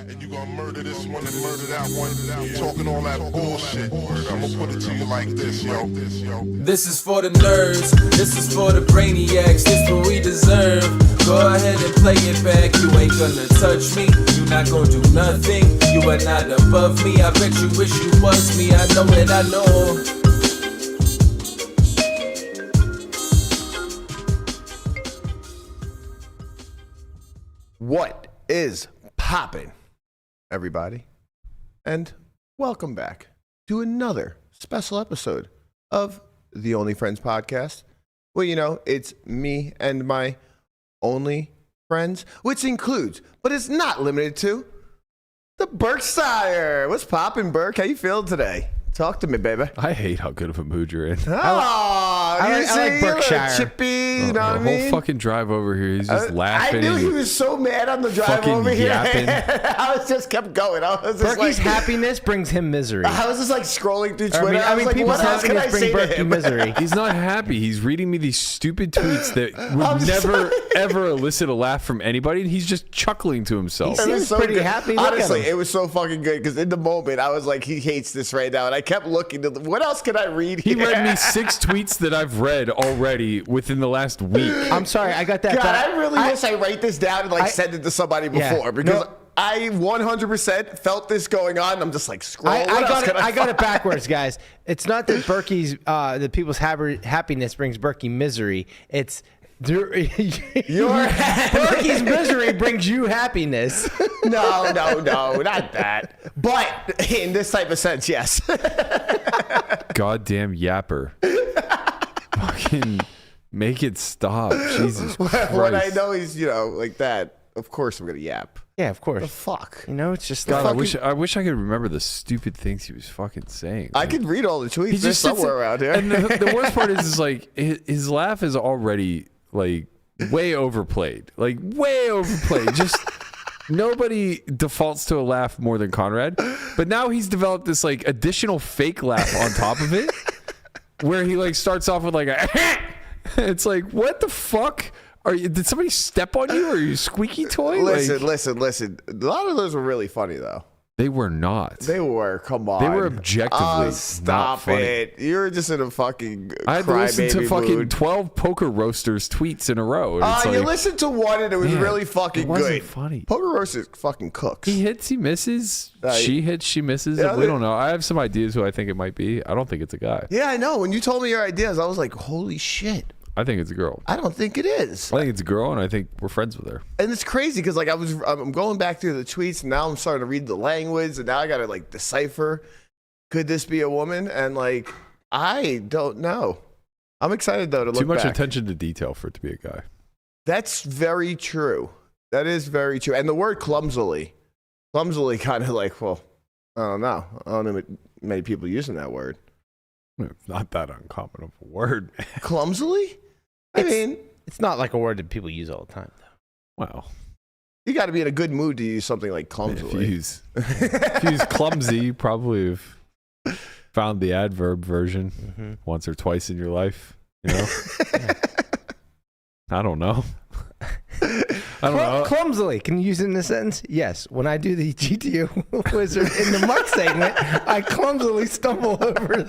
and you gonna murder this one and murder that one. Talking all that bullshit. I'm gonna put it to you like this, yo. This is for the nerds, this is for the brainiacs, this what we deserve. Go ahead and play it back, you ain't gonna touch me, you not gonna do nothing, you are not above me. I bet you wish you was me, I know it, I know. What is poppin', everybody? And welcome back to another special episode of the Only Friends podcast. Well, you know, it's me and my only friends, which includes, but it's not limited to, the Berkshire. What's poppin', Berk? How you feeling today? Talk to me, baby. I hate how good of a mood you're in. I like Berkshire. Chippy, you know what I The mean? whole fucking drive over here, he's just laughing. I knew and he was so mad on the drive fucking over here. yapping. I was just kept going. I was just Berkey's like, happens brings him misery. I was just like scrolling through Twitter. I mean, like, people's what else can I happiness say bring to Berkey him? misery. He's not happy. He's reading me these stupid tweets that I'm would never, sorry. ever elicit a laugh from anybody, and he's just chuckling to himself. He It was seems so pretty good. happy. Look at Honestly, him. it was so fucking good because in the moment I was like, he hates this right now, and I kept looking. What else can I read He here? read me 6 tweets that I've read already within the last week. I'm sorry, I got that. God, back. I really wish I write this down and like send it to somebody before because No. I 100% felt this going on. I'm just like scrolling. I got it backwards, guys. It's not that the people's happiness brings Berkey misery. It's Berkey's misery brings you happiness. No, not that. But in this type of sense, yes. Goddamn yapper. Fucking make it stop. Jesus Christ. When I know he's, you know, like that, of course I'm going to yap. Yeah, of course. The fuck? You know, it's just God, like, I wish I could remember the stupid things he was fucking saying. I Like, could read all the tweets. he There's just sits somewhere around here. And the worst part is like his laugh is already like way overplayed. Like way overplayed. Just nobody defaults to a laugh more than Conrad. But now he's developed this like additional fake laugh on top of it, where he like starts off with like a. It's like, what the fuck? Did somebody step on you? Or are you a squeaky toy? Listen. A lot of those were really funny, though. They were not. They were. Come on. They were objectively Stop not funny. it. You're just in a fucking I had to listen to crybaby fucking mood. 12 PokerRoasters tweets in a row. And it's You like, listened to one and it was man, really fucking it wasn't good. funny. PokerRoasters fucking cooks. He hits, he misses. She hits, she misses. Yeah, We don't know. I have some ideas who I think it might be. I don't think it's a guy. Yeah, I know. When you told me your ideas, I was like, holy shit. I think it's a girl. I don't think it is. I think it's a girl, and I think we're friends with her. And it's crazy because like I'm going back through the tweets and now I'm starting to read the language and now I got to like decipher, could this be a woman? And like, I don't know. I'm excited though to look Too much back. attention to detail for it to be a guy. That's very true. That is very true. And the word clumsily kind of like, well, I don't know. I don't know many people using that word. It's not that uncommon of a word, man. Clumsily? I mean, it's not like a word that people use all the time, though. Well, you got to be in a good mood to use something like clumsily. if you use clumsy, you probably have found the adverb version once or twice in your life. You know? I don't know. I don't know. Clumsily, can you use it in a sentence? Yes. When I do the GTO Wizard in the muck segment, I clumsily stumble over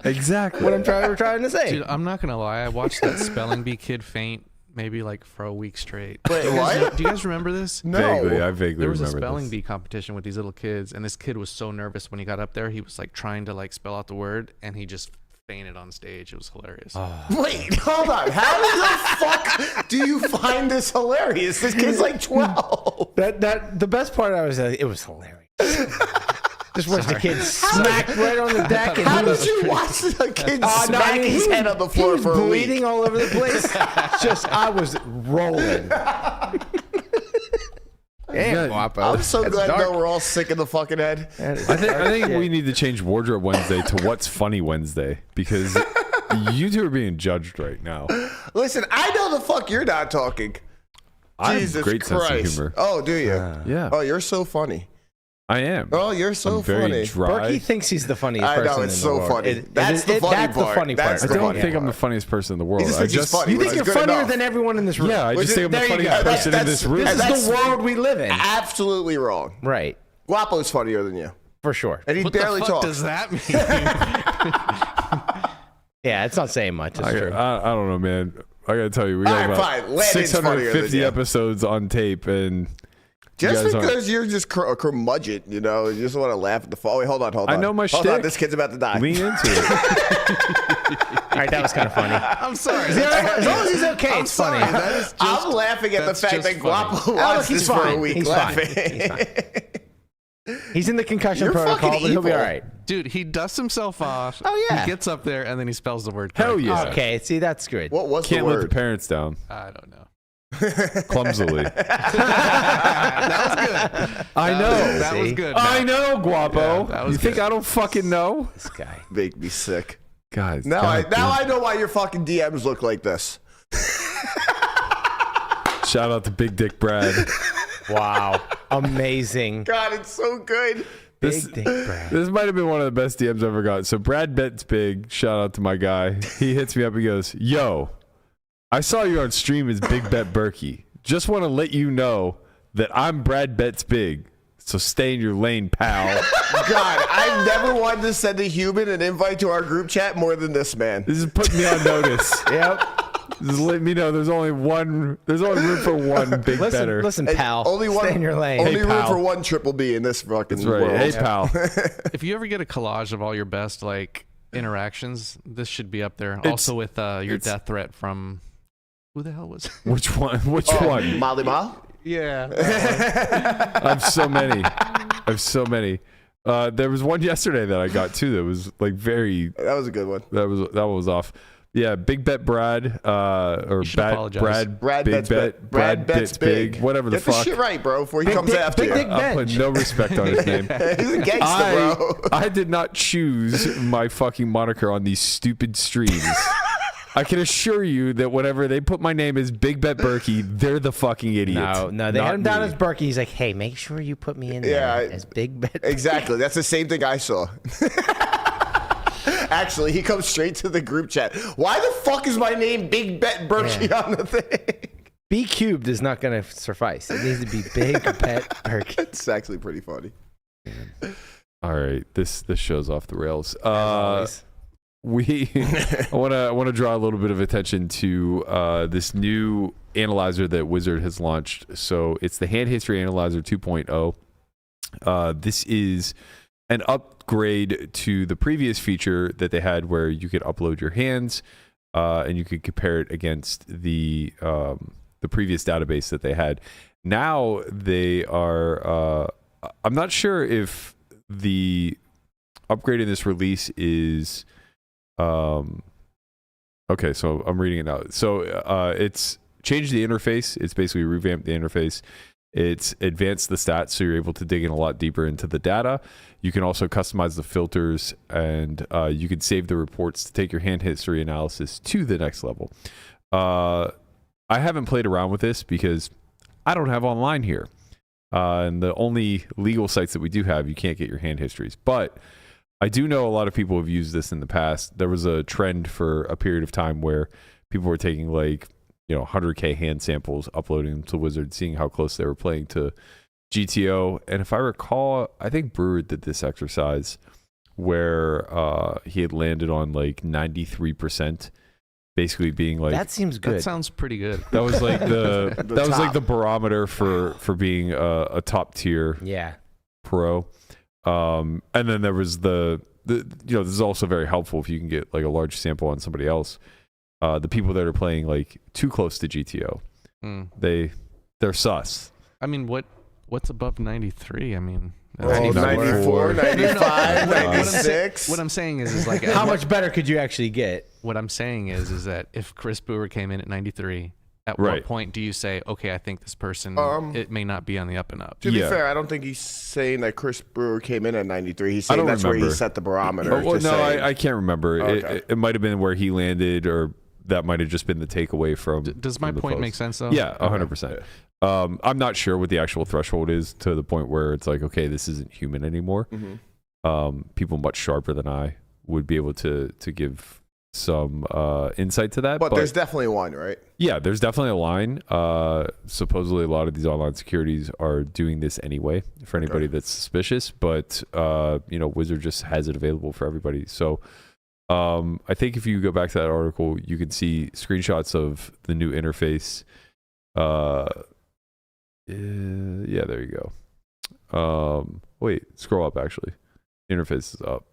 Exactly. what I'm trying to say. Dude, I'm not gonna lie. I watched that spelling bee kid faint maybe like for a week straight. Wait, Do you guys what? know- Do you guys remember this? No. I vaguely There was a remember spelling this. bee competition with these little kids, and this kid was so nervous when he got up there. He was like trying to like spell out the word, and he just fainted on stage. It was hilarious. Wait, hold on. How the fuck do you find this hilarious? This kid's like 12. That the best part I was it was hilarious. Just watch the kid smack right on the deck. And How he did was, you watch the kid no, smack I mean, his he head was- on the floor he was for a bleeding week? all over the place. Just I was rolling. Damn, Guapo. I'm so That's glad dark. that we're all sick in the fucking head. I think we need to change Wardrobe Wednesday to What's Funny Wednesday, because you two are being judged right now. Listen, I know the fuck you're not talking. I have Jesus great Christ. sense of humor. Oh, do you? Yeah. Oh, you're so funny. I am. Oh, you're so I'm very funny. dry. Berkey thinks he's the funniest I person know, in it's the so world. funny. That's the funny part. That's I the don't funny think I'm the part. funniest person in the world. He just I thinks he's just funny. You which think is you're good funnier enough. than everyone in this room? Yeah, I Which just is- think I'm the there you funniest go. person in this room. This is That's the world we live in. Absolutely wrong. Right. Guapo's funnier than you. For sure. And he What barely the fuck talks. does that mean? Yeah, it's not saying much. It's true. I don't know, man. I gotta tell you, we All got right, about fine. Landon's funnier than 650 you. episodes on tape, and Just you guys because you're just a curmudgeon, you know, you just want to laugh at the fall. Wait, hold on. I know my Hold on, shtick. this kid's about to die. lean into it. All right, that was kind of funny. I'm sorry. As long as he's okay, I'm it's sorry. funny. That is just, I'm laughing at the that's fact just that funny. Guapo Oh, watched look, he's this for a fine. week He's laughing. fine. He's fine. He's in the concussion You're protocol, fucking but he'll be evil. all right. Dude, he dusts himself off. Oh, yeah. He gets up there and then he spells the word. Hell correctly. yeah. Okay, see, that's good. What was Can't the let the word? parents down I don't know. clumsily. That was good. I know. That was See? good. I Matt. know, Guapo. Yeah, that was you think good. I don't fucking know? This guy. Make me sick. Guys, Now God, I know why your fucking DMs look like this. shout out to Big Dick Brad. Wow. Amazing. God, it's so good. This, Big Dick Brad. this might have been one of the best DMs I've ever got. So BradBetsBig, shout out to my guy. He hits me up. He goes, "Yo, I saw you on stream as Big Bet Berkey. Just want to let you know that I'm BradBetsBig. So stay in your lane, pal." God, I've never wanted to send a human an invite to our group chat more than this man. This is putting me on notice. Yep. This is letting me know there's only room for one big better. Listen, And pal. only one, Stay in your lane. Only Hey, room pal. for one triple B in this fucking That's right. world. Hey, pal. If you ever get a collage of all your best like interactions, this should be up there. It's- Also with your it's- death threat from who the hell was it? Which one? Which one? Molly Mal? Yeah. I have so many. There was one yesterday that I got too that was like very. That was a good one. That one was off. Yeah, Big Bet Brad, or You should Bad apologize. Brad Big bets Bet, Brad bets big. whatever the Get the fuck. shit right, bro, before he comes Dick- after Big you. Dick I'll put Bench. no respect on his name. He's a gangster, bro. I did not choose my fucking moniker on these stupid streams. I can assure you that whenever they put my name as Big Bet Berkey, they're the fucking idiot. No, they not had him down me. as Berkey. He's like, hey, make sure you put me in Yeah, there as Big Bet. Exactly. That's the same thing I saw. Actually, he comes straight to the group chat. Why the fuck is my name Big Bet Berkey on the thing? B cubed is not going to suffice. It needs to be Big Bet Berkey. It's actually pretty funny. All right, this show's off the rails. Always. I want to draw a little bit of attention to this new analyzer that Wizard has launched. So it's the Hand History Analyzer 2.0. This is an upgrade to the previous feature that they had, where you could upload your hands and you could compare it against the previous database that they had. Now they are. I'm not sure if the upgrade in this release is. Okay, so I'm reading it now. So it's changed the interface. It's basically revamped the interface. It's advanced the stats, so you're able to dig in a lot deeper into the data. You can also customize the filters, and you can save the reports to take your hand history analysis to the next level. I haven't played around with this because I don't have online here. And the only legal sites that we do have, you can't get your hand histories. But I do know a lot of people have used this in the past. There was a trend for a period of time where people were taking 100K hand samples, uploading them to Wizard, seeing how close they were playing to GTO. And if I recall, I think Brewer did this exercise where he had landed on 93%, basically being That seems good. That sounds pretty good. that was like that was top. like the barometer for being a top tier Yeah. pro. And then there was the this is also very helpful if you can get a large sample on somebody else. The people that are playing too close to GTO, they're sus. I mean, what's above 93? I mean, Oh, 94, 94, 95, What I'm 96. What I'm saying is like How much better could you actually get? What I'm saying is that if Chris Brewer came in at 93, at Right. what point do you say, okay, I think this person it may not be on the up and up? To be Yeah. fair, I don't think he's saying that Chris Brewer came in at 93. He's I saying don't that's where he remember. set the barometer. Oh, well, to no, say- I can't remember. Okay. It might have been where he landed, or that might have just been the takeaway from. Does my point make sense though? Yeah, 100%. I'm not sure what the actual threshold is to the point where it's like, okay, this isn't human anymore. People much sharper than I would be able to give some insight to that. But there's definitely one, right? Yeah, there's definitely a line. Supposedly, a lot of these online securities are doing this anyway for anybody that's suspicious. But Wizard just has it available for everybody. So I think if you go back to that article, you can see screenshots of the new interface. Yeah, there you go. Wait, scroll up actually. Interface is up.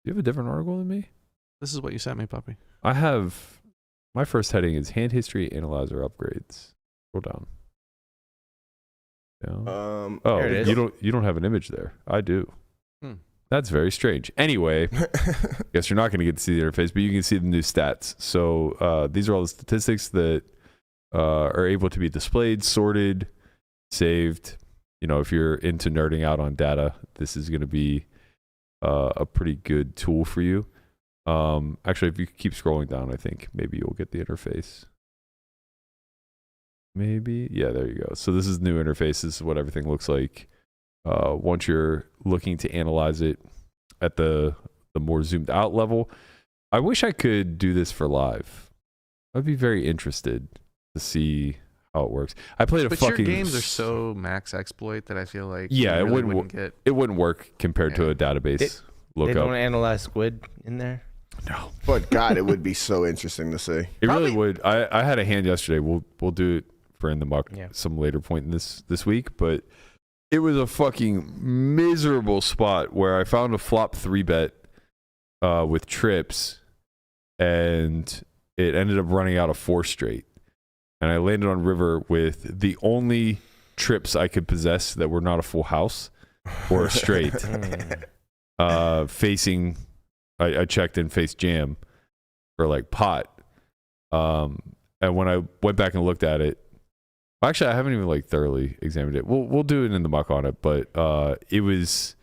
Do you have a different article than me? This is what you sent me, puppy. I have, my first heading is Hand History Analyzer Upgrades. Scroll down. Yeah. There it is. You don't have an image there. I do. That's very strange. Anyway, guess you're not going to get to see the interface, but you can see the new stats. So these are all the statistics that are able to be displayed, sorted, saved. If you're into nerding out on data, this is going to be a pretty good tool for you. Actually, if you keep scrolling down, I think maybe you'll get the interface. Maybe. Yeah, there you go. So this is new interface. This is what everything looks like. Once you're looking to analyze it at the more zoomed out level. I wish I could do this for live. I'd be very interested to see how it works. I played but your games are so max exploit that I feel like it wouldn't work compared to a database They don't analyze squid in there. No, but God, it would be so interesting to see. It really would. I had a hand yesterday. We'll do it for In the Muck some later point in this week, but it was a fucking miserable spot where I found a flop 3-bet with trips, and it ended up running out of 4 straight. And I landed on river with the only trips I could possess that were not a full house or a straight. Facing, I checked and faced jam for like pot. And when I went back and looked at it, actually I haven't even like thoroughly examined it. We'll do it in the muck on it, but it was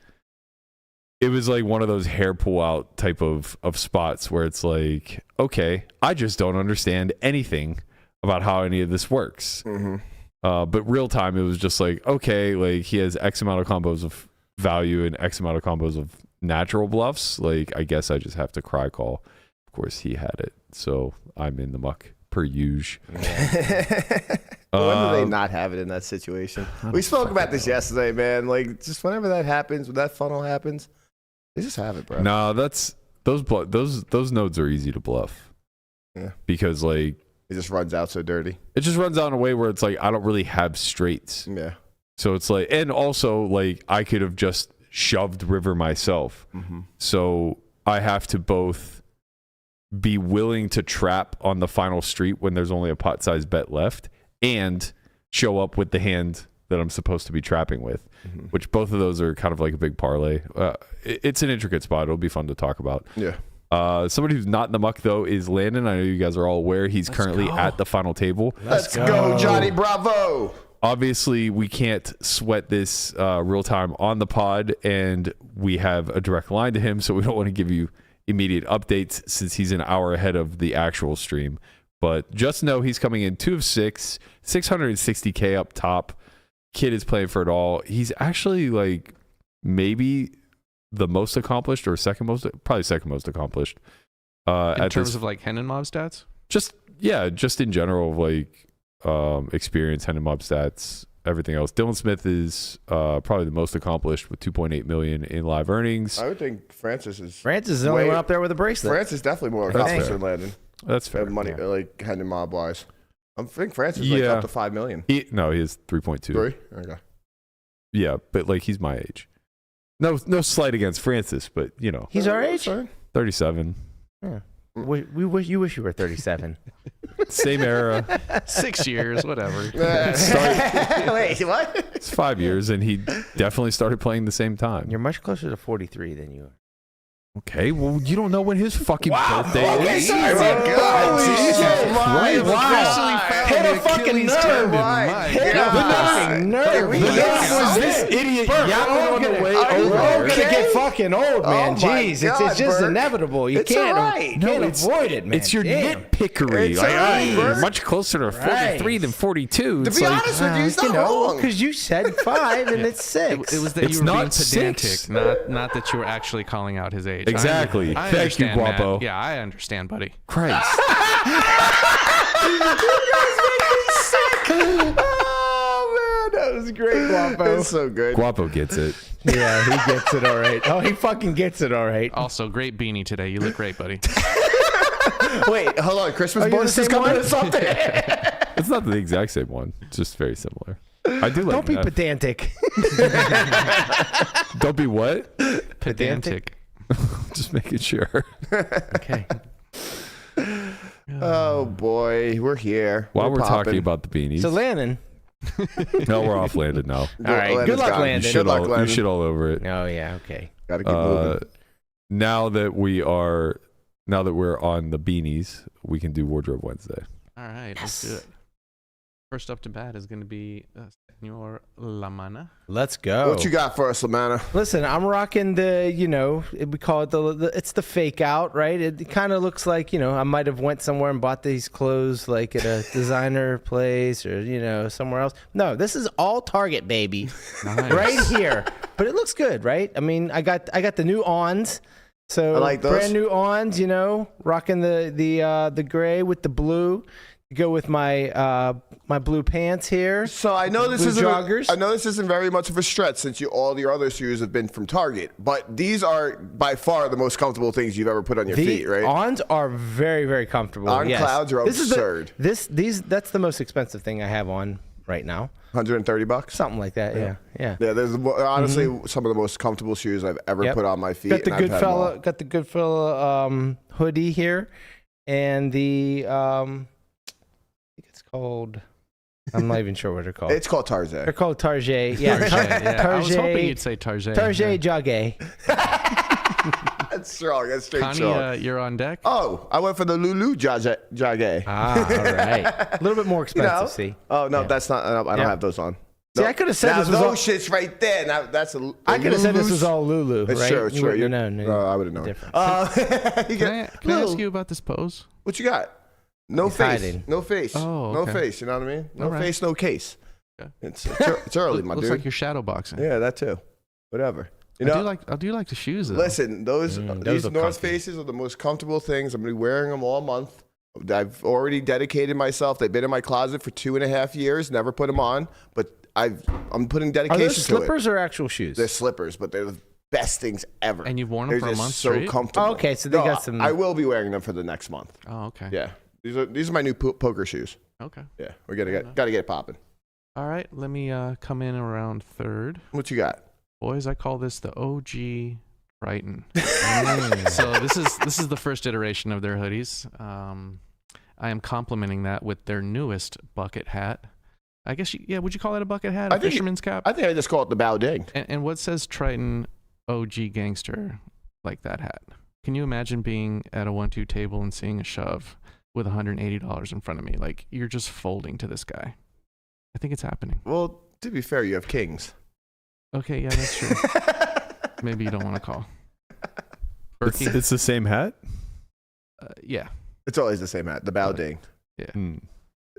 like one of those hair pull out type of spots where it's like, okay, I just don't understand anything about how any of this works. But real time, it was just like, okay, like he has X amount of combos of value and X amount of combos of natural bluffs. Like, I guess I just have to cry call. Of course, he had it. So I'm in the muck per usual. When do they not have it in that situation? We spoke about this yesterday, man. Like, just whenever that happens, when that funnel happens, they just have it, bro. No, that's those nodes are easy to bluff. Yeah. Because like it just runs out so dirty. It just runs out in a way where it's like I don't really have straights. Yeah. So it's like, and also like I could have just shoved river myself. So I have to both be willing to trap on the final street when there's only a pot size bet left and show up with the hand that I'm supposed to be trapping with, which both of those are kind of like a big parlay. It's an intricate spot. It'll be fun to talk about. Yeah. Somebody who's not in the muck though is Landon. I know you guys are all aware he's currently at the final table. Let's go, Johnny Bravo. Obviously, we can't sweat this real time on the pod, and we have a direct line to him, so we don't want to give you immediate updates since he's an hour ahead of the actual stream. But just know he's coming in 2 of 6, 660K up top. Kid is playing for it all. He's actually like maybe the most accomplished or second most accomplished. In terms of like Hen and Mob stats? Just in general, like experience, Hen and Mob stats, everything else. Dylan Smith is probably the most accomplished with 2.8 million in live earnings. I would think Francis is the only one up there with a bracelet. Francis is definitely more accomplished than Landon. That's fair. Money, like Hen and Mob wise. I think Francis is like up to 5 million. He is 3.2. 3? Okay. Yeah, but like he's my age. No slight against Francis, but you know. He's our age? 37. Yeah. You wish you were 37. Same era. 6 years, whatever. Wait, what? It's 5 years, and he definitely started playing the same time. You're much closer to 43 than you are. Okay, well, you don't know when his fucking birthday is. Sorry, God. Hit a fucking nerve. Hit a fucking nerve. Was this idiot yapping on the way over? We're all gonna get fucking old, man. Oh my Jeez, God, it's just Bert. inevitable. You It's can't, all right. you can't avoid it, man. It's your Damn. nitpickery. It's Like, all right, you're Bert. much closer to 43 than 42. To It's be like, honest with you, he's not wrong. because you said 5 and it's 6. It was that It's you were being not pedantic, 6. not that you were actually calling out his age. Exactly. I Thank you, understand, Matt. Guapo. Yeah, I understand, buddy. Christ. Oh man, that was great, Guapo. It's so good. Guapo gets it. Yeah, he gets it all right. Oh, he fucking gets it all right. Also, great beanie today. You look great, buddy. Wait, hold on. Christmas Are you bonus the is same coming one? or something. It's not the exact same one. It's just very similar. I do like Don't be that. pedantic. Don't be what? Pedantic. Just making sure. Okay. Oh boy, we're here. While we're popping. talking about the beanies. So Landon. No, we're off Landon now. All right. Landon's Good luck, gone. Landon. You Good luck, you Landon. shit all over it. Oh yeah. Okay. Gotta keep moving. Now that we're on the beanies, we can do Wardrobe Wednesday. All right, let's do it. First up to bat is going to be Senor Lamana. Let's go. What you got for us, Lamana? Listen, I'm rocking the, we call it it's the fake out, right? It kind of looks like, I might have went somewhere and bought these clothes like at a designer place or, somewhere else. No, this is all Target, baby. Nice. Right here. But it looks good, right? I mean, I got the new ons. So I like those. brand new ons, rocking the gray with the blue. Go with my my blue pants here. So I know this Blue isn't. joggers. I know this isn't very much of a stretch since all your other shoes have been from Target, but these are by far the most comfortable things you've ever put on your feet, right? Ons are very, very comfortable. On yes. clouds are This is absurd. That's the most expensive thing I have on right now. $130. Something like that. Yeah. Yeah, there's honestly some of the most comfortable shoes I've ever Yep. put on my feet. Got the and I've had them all. Got the Goodfella hoodie here, and the I think it's called. I'm not even sure what they're called. It's called Tarzan. They're called Target. Yeah, I was hoping you'd say Target. Target Jogge. That's strong. That's straight Connie, strong. you're on deck. Oh, I went for the Lulu Jage. Ah, all right. A little bit more expensive. See. Oh no, that's not. I don't have those on. See, No. I could have said now this was all. those shits right there. Now that's a. I could have said this Lulus. was all Lulu, It's right? true. It's You true. wouldn't have known. No, I would have known. Different. You Can I got- ask you about this pose? What you got? No He's face. hiding. No face. Oh, No okay. face. You know what I mean? No All right. face, no case. Okay. It's early, my Looks dude. like you're shadow boxing. Yeah, that too. Whatever. You I know, do like the shoes though. listen, those these are North comfy. Faces are the most comfortable things. I'm gonna be wearing them all month. I've already dedicated myself. They've been in my closet for 2.5 years. Never put them on, but I'm putting Are dedication those to slippers it. or actual shoes? They're slippers, but they're the best things ever. And you've worn them They're for a just month so straight? comfortable. Oh, okay, so they got some- I will be wearing them for the next month. Oh, okay. Yeah, these are my new poker shoes. Okay. Yeah, we're gotta get popping. All right. Let me come in around third. What you got? Boys, I call this the OG Triton. So this is the first iteration of their hoodies. I am complementing that with their newest bucket hat. I guess would you call that a bucket hat? A fisherman's cap? I think I just call it the bow ding. And what says Triton OG Gangster like that hat? Can you imagine being at a 1-2 table and seeing a shove with $180 in front of me? Like, you're just folding to this guy. I think it's happening. Well, to be fair, you have kings. Okay, yeah, that's true. Maybe you don't want to call. Berkey? It's the same hat? Yeah. It's always the same hat, the bow ding. Hmm.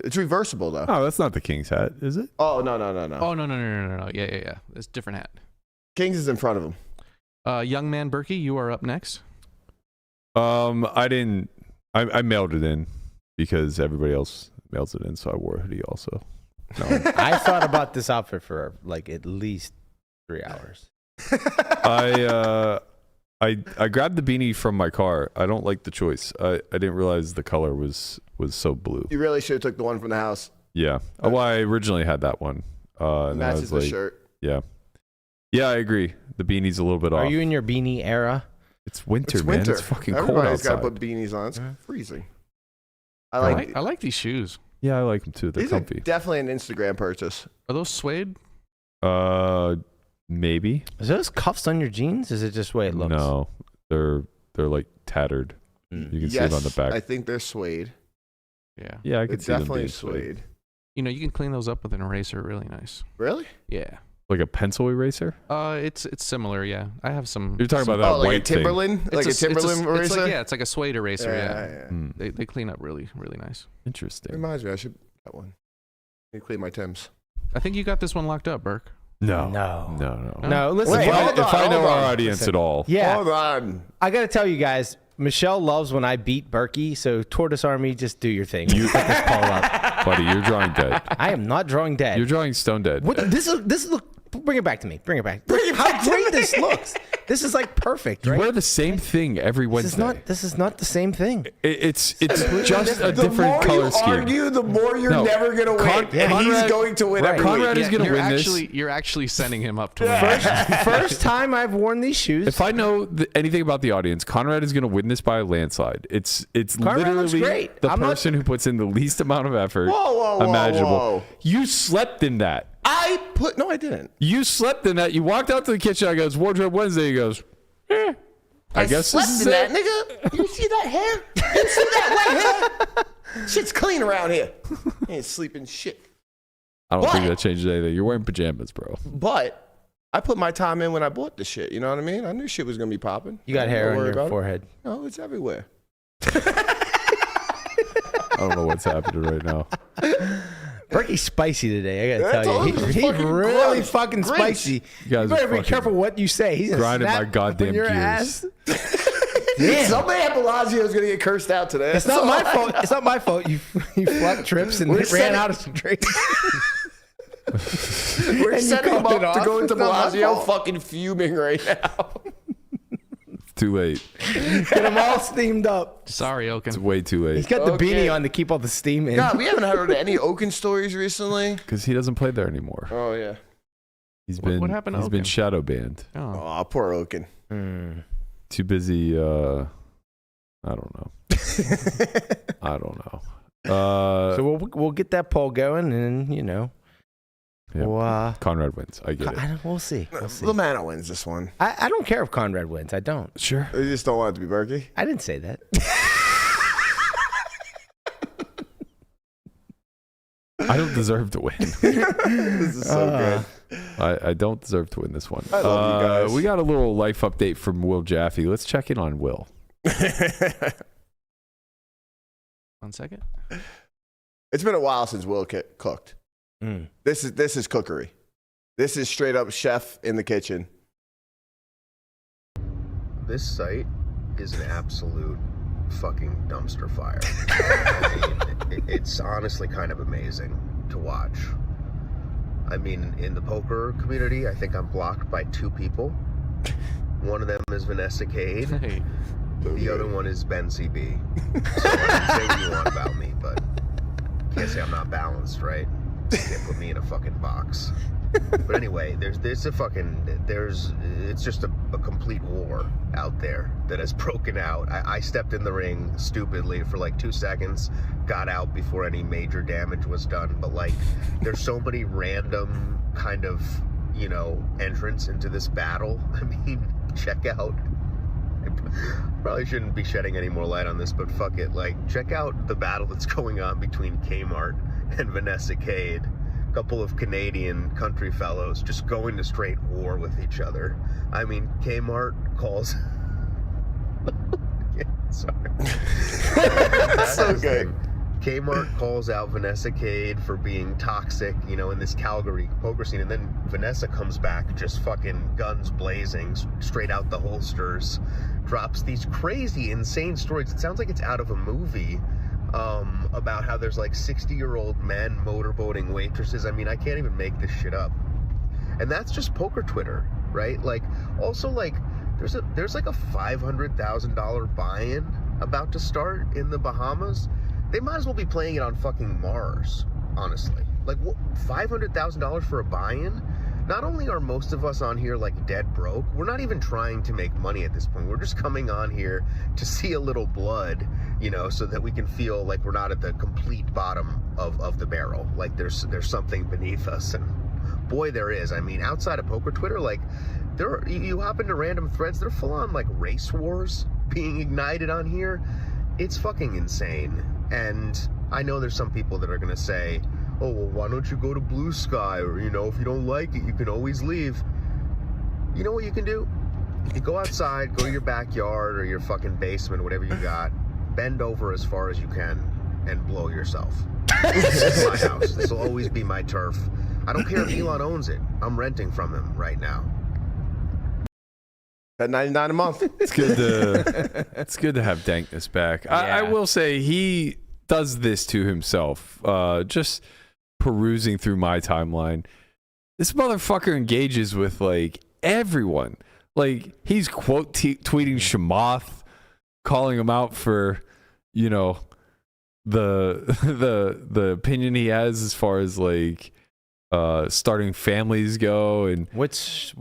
It's reversible though. Oh, that's not the King's hat, is it? Oh no. Oh, no. Yeah. It's a different hat. Kings is in front of him. Young man Berkey, you are up next. I didn't. I mailed it in because everybody else mails it in, so I wore a hoodie also. No. I thought about this outfit for like at least 3 hours. I grabbed the beanie from my car. I don't like the choice. I didn't realize the color was so blue. You really should have took the one from the house. Yeah. Well, I originally had that one. And then I Matches was the like, shirt. Yeah. Yeah, I agree. The beanie's a little bit off. Are you in your beanie era? It's winter, It's man. winter. It's fucking cold Everybody's outside. got to put beanies on. It's freezing. I I like. like these shoes. Yeah, I like them too. They're These are comfy. definitely an Instagram purchase. Are those suede? Maybe. Is those cuffs on your jeans? Is it just the way it looks? No. They're like tattered. You can see them on the back. I think they're suede. Yeah. Yeah, I can It's see them definitely being suede. You know, you can clean those up with an eraser. Really nice. Really? Yeah. Like a pencil eraser. It's similar. Yeah. I have some. You're talking about that like a white thing. Timberland? Like a Timberland eraser? It's like a suede eraser. Yeah. Hmm. They clean up really, really nice. Interesting. Reminds me, I should get one. I need to clean my Timbs. I think you got this one locked up, Burke. No. Listen. Wait, If hold I on, know hold our on. audience at all, Yeah. Hold on. I got to tell you guys, Michelle loves when I beat Berkey. So Tortoise Army, just do your thing. You- Pick this poll up. buddy, you're drawing dead. I am not drawing dead. You're drawing stone dead. What, this is look. Bring it back to me. Bring it back. How great this looks. This is like perfect, You right? wear the same thing every Wednesday. This is not the same thing. It's just a The different more color you scheme. argue, the more you're No. never going to win. And he's Conrad- going to win every Conrad week. is going to win You're actually sending him up to win. First time I've worn these shoes. If I know anything about the audience, Conrad is going to win this by a landslide. It's Conrad looks literally great. the I'm not- person who puts in the least amount of effort Whoa, imaginable. whoa. You slept in that. No, I didn't. You slept in that. You walked out to the kitchen. I goes, Wardrobe Wednesday. He goes, I guess slept this is in it. that, nigga. You see that hair? You see that white hair? Shit's clean around here. Ain't sleeping shit. I don't think What? that changes anything. You're wearing pajamas, bro. But I put my time in when I bought the shit. You know what I mean? I knew shit was going to be popping. you got hair Don't on worry your about it. forehead. No, it's everywhere. I don't know what's happening right now. Berkey's spicy today. I Yeah, gotta tell you, totally he's fucking really gross. fucking Grinch. spicy. You You guys better are be fucking careful what you say. He's gonna grinding snap my goddamn on your gears. ass. Somebody at Bellagio is going to get cursed out today. It's not my fault. It's not my fault. You flunked trips and We're ran setting- out of some drinks. We're And you setting him called up it to go off. into It's not my Bellagio fault. fucking fuming right now. It's too late. Get them all steamed up. Sorry, It's Oaken. way too He's late. got the Okay. beanie on to keep all the steam in. God, we haven't heard any Oaken stories recently. Because he doesn't play there anymore. Oh, yeah. What happened to He's been Oaken? shadow banned. Oh. Oh, poor Oaken. Mm. Too busy. I don't know. I don't know. So we'll get that poll going, and yeah, we'll, Conrad wins. I get it. we'll see. We'll see. Lamanna wins this one. I don't care if Conrad wins. I don't. Sure. You just don't want it to be Berkey. I didn't say that. I don't deserve to win. This is so good. I don't deserve to win this one. I love you guys. We got a little life update from Will Jaffe. Let's check in on Will. 1 second. It's been a while since Will cooked. Mm. This is cookery. This is straight up chef in the kitchen. This site is an absolute fucking dumpster fire. I mean, it's honestly kind of amazing to watch. I mean, in the poker community, I think I'm blocked by 2 people. One of them is Vanessa Kade. Hey. The other one is Ben CB. So I can say what you want about me, but can't say I'm not balanced, right? Can't put me in a fucking box. But anyway, it's just a complete war out there that has broken out. I stepped in the ring stupidly for like 2 seconds, got out before any major damage was done. But like, there's so many random kind of, entrants into this battle. I mean, check out. I probably shouldn't be shedding any more light on this, but fuck it. Like, check out the battle that's going on between Kmart and Vanessa Kade. A couple of Canadian country fellows just going to straight war with each other. I mean, Kmart calls... Sorry. That's so good. Kmart calls out Vanessa Kade for being toxic, in this Calgary poker scene, and then Vanessa comes back just fucking guns blazing, straight out the holsters, drops these crazy, insane stories. It sounds like it's out of a movie, about how there's like 60-year-old men motorboating waitresses. I mean, I can't even make this shit up. And that's just poker Twitter, right? Like, also, like, there's like a $500,000 buy-in about to start in the Bahamas. They might as well be playing it on fucking Mars, honestly. Like, what, $500,000 for a buy-in? Not only are most of us on here, like, dead broke, we're not even trying to make money at this point. We're just coming on here to see a little blood, so that we can feel like we're not at the complete bottom of the barrel. Like, there's something beneath us, and Boy, there is. I mean, outside of poker Twitter, like, you hop into random threads, they're full on like race wars being ignited on here. It's fucking insane. And I know there's some people that are gonna say, oh, well, why don't you go to Blue Sky? Or, you know, if you don't like it, you can always leave. You know what you can do? You go outside, go to your backyard or your fucking basement, whatever you got, bend over as far as you can and blow yourself. This is my house. This will always be my turf. I don't care if Elon owns it. I'm renting from him right now. At $99 a month. It's good to have Dankness back. I will say he does this to himself. Just perusing through my timeline, this motherfucker engages with like everyone. Like he's quote tweeting Chamath, calling him out for, you know, the opinion he has as far as like starting families go. And what is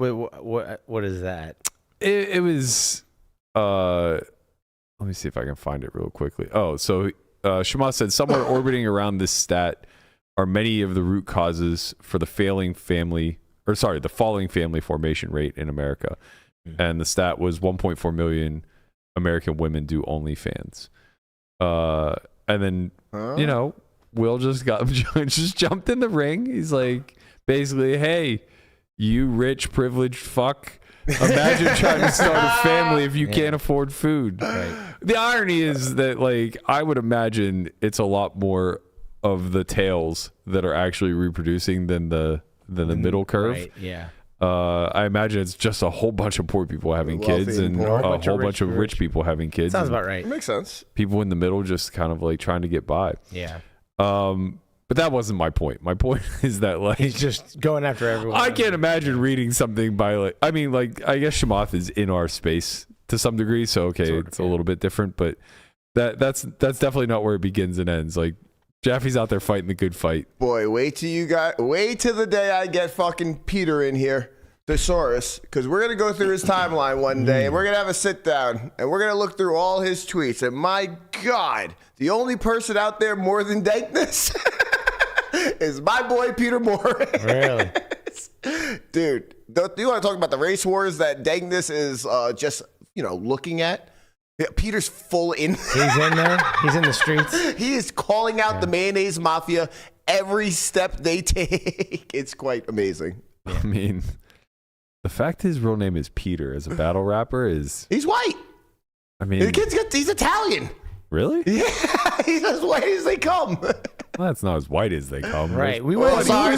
that? It was let me see if I can find it real quickly. Oh, so Shamath said somewhere orbiting around this stat are many of the root causes for the falling family formation rate in America. And the stat was 1.4 million American women do OnlyFans. And then you know, Will just jumped in the ring. He's like, basically, hey, you rich privileged fuck. Imagine trying to start a family if you can't afford food. Right. The irony is that, like, I would imagine it's a lot more of the tails that are actually reproducing than the middle curve. Right, yeah. I imagine it's just a whole bunch of poor people having kids and a whole bunch of rich people having kids. Sounds about right. It makes sense. People in the middle just kind of like trying to get by. Yeah. But that wasn't my point. My point is that, like, he's just going after everyone. I can't imagine reading something by, like, I mean, like, I guess Chamath is in our space to some degree, so okay, it's a little bit different, but that's definitely not where it begins and ends. Like, Jaffe's out there fighting the good fight. Boy, wait till the day I get fucking Peter in here, Thesaurus, because we're gonna go through his timeline one day, and we're gonna have a sit down, and we're gonna look through all his tweets, and my God, the only person out there more than Dankness is my boy Peter Moore. Really? Dude, do you want to talk about the race wars that Dankness is just, you know, looking at? Yeah, Peter's full in. He's in there. He's in the streets. He is calling out the mayonnaise mafia every step they take. It's quite amazing. I mean, the fact his real name is Peter as a battle rapper is... He's white. I mean... He's Italian. Really? Yeah, he's as white as they come. Well, that's not as white as they come. Right. Sorry,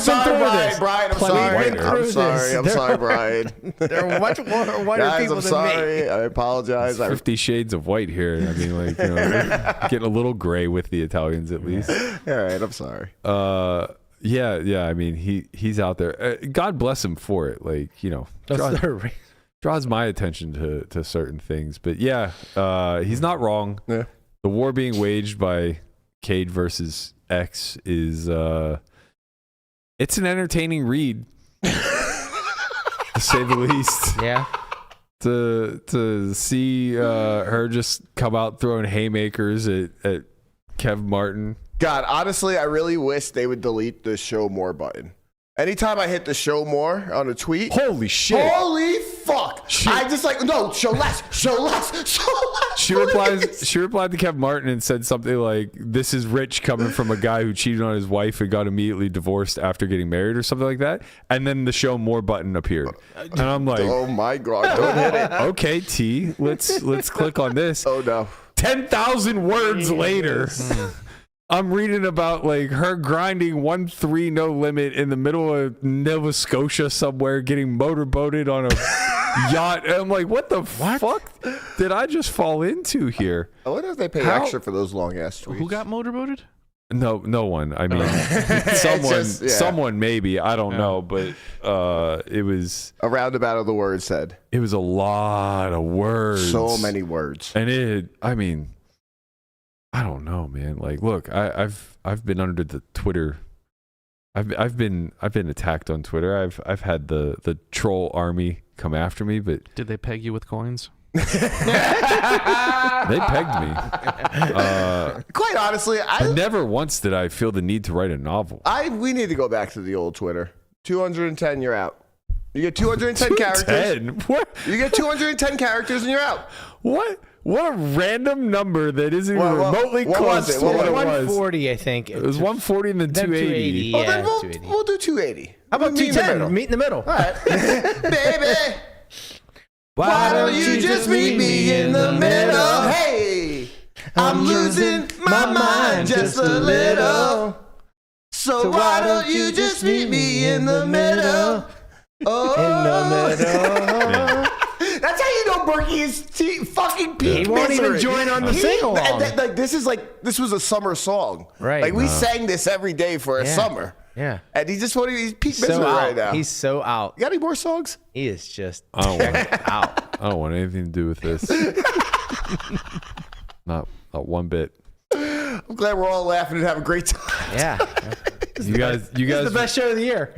Brian. I'm sorry, Brian. There are much more whiter Guys, people I'm than sorry. me. I apologize. 50 shades of white here. I mean, like, you know, getting a little gray with the Italians at least. All right, I'm sorry. Yeah. I mean, he's out there. God bless him for it. Like, you know, draws my attention to certain things. But yeah, he's not wrong. Yeah. The war being waged by Kade versus X is it's an entertaining read, to say the least. Yeah. To see her just come out throwing haymakers at Kev Martin. God, honestly, I really wish they would delete the show more button. Anytime I hit the show more on a tweet, holy shit! Holy fuck! I just like, no, show less. She replied to Kev Martin and said something like, "This is rich coming from a guy who cheated on his wife and got immediately divorced after getting married," or something like that. And then the show more button appeared, and I'm like, "Oh my God, don't hit it." Okay, T, let's click on this. Oh no! 10,000 words later. I'm reading about like her grinding 1-3 no limit in the middle of Nova Scotia somewhere, getting motorboated on a yacht. And I'm like, what the fuck did I just fall into here? I wonder if they pay extra for those long ass tweets. Who got motorboated? No one. I mean, someone maybe. I don't know, but it was a roundabout of the words said. It was a lot of words. So many words. And I don't know, man. Like, look, I've been under the Twitter. I've been attacked on Twitter. I've had the troll army come after me, but did they peg you with coins? They pegged me. Quite honestly, never once did I feel the need to write a novel. We need to go back to the old Twitter. 210, you're out. You get 210 characters. 10? What? You get 210 characters and you're out. What a random number that isn't even What remotely was close it? to what it was. 140, I think. It was 140 and then 280. Well, then 280. we'll do 280. How about Meet in the middle. 210? Meet in the middle. All right. Baby, why don't you just meet me in the middle? Hey, I'm losing my mind just a little. So why don't you just meet me in the middle? Oh, In the middle. That's how you know Berkey is fucking peak He won't even misery. join on the sing-along. This was a summer song. Right. Like we sang this every day for a summer. Yeah. And he's peak So misery out. right now. He's so out. You got any more songs? He is just I don't want out. I don't want anything to do with this. Not one bit. I'm glad we're all laughing and having a great time. Yeah. You guys This is the best show of the year.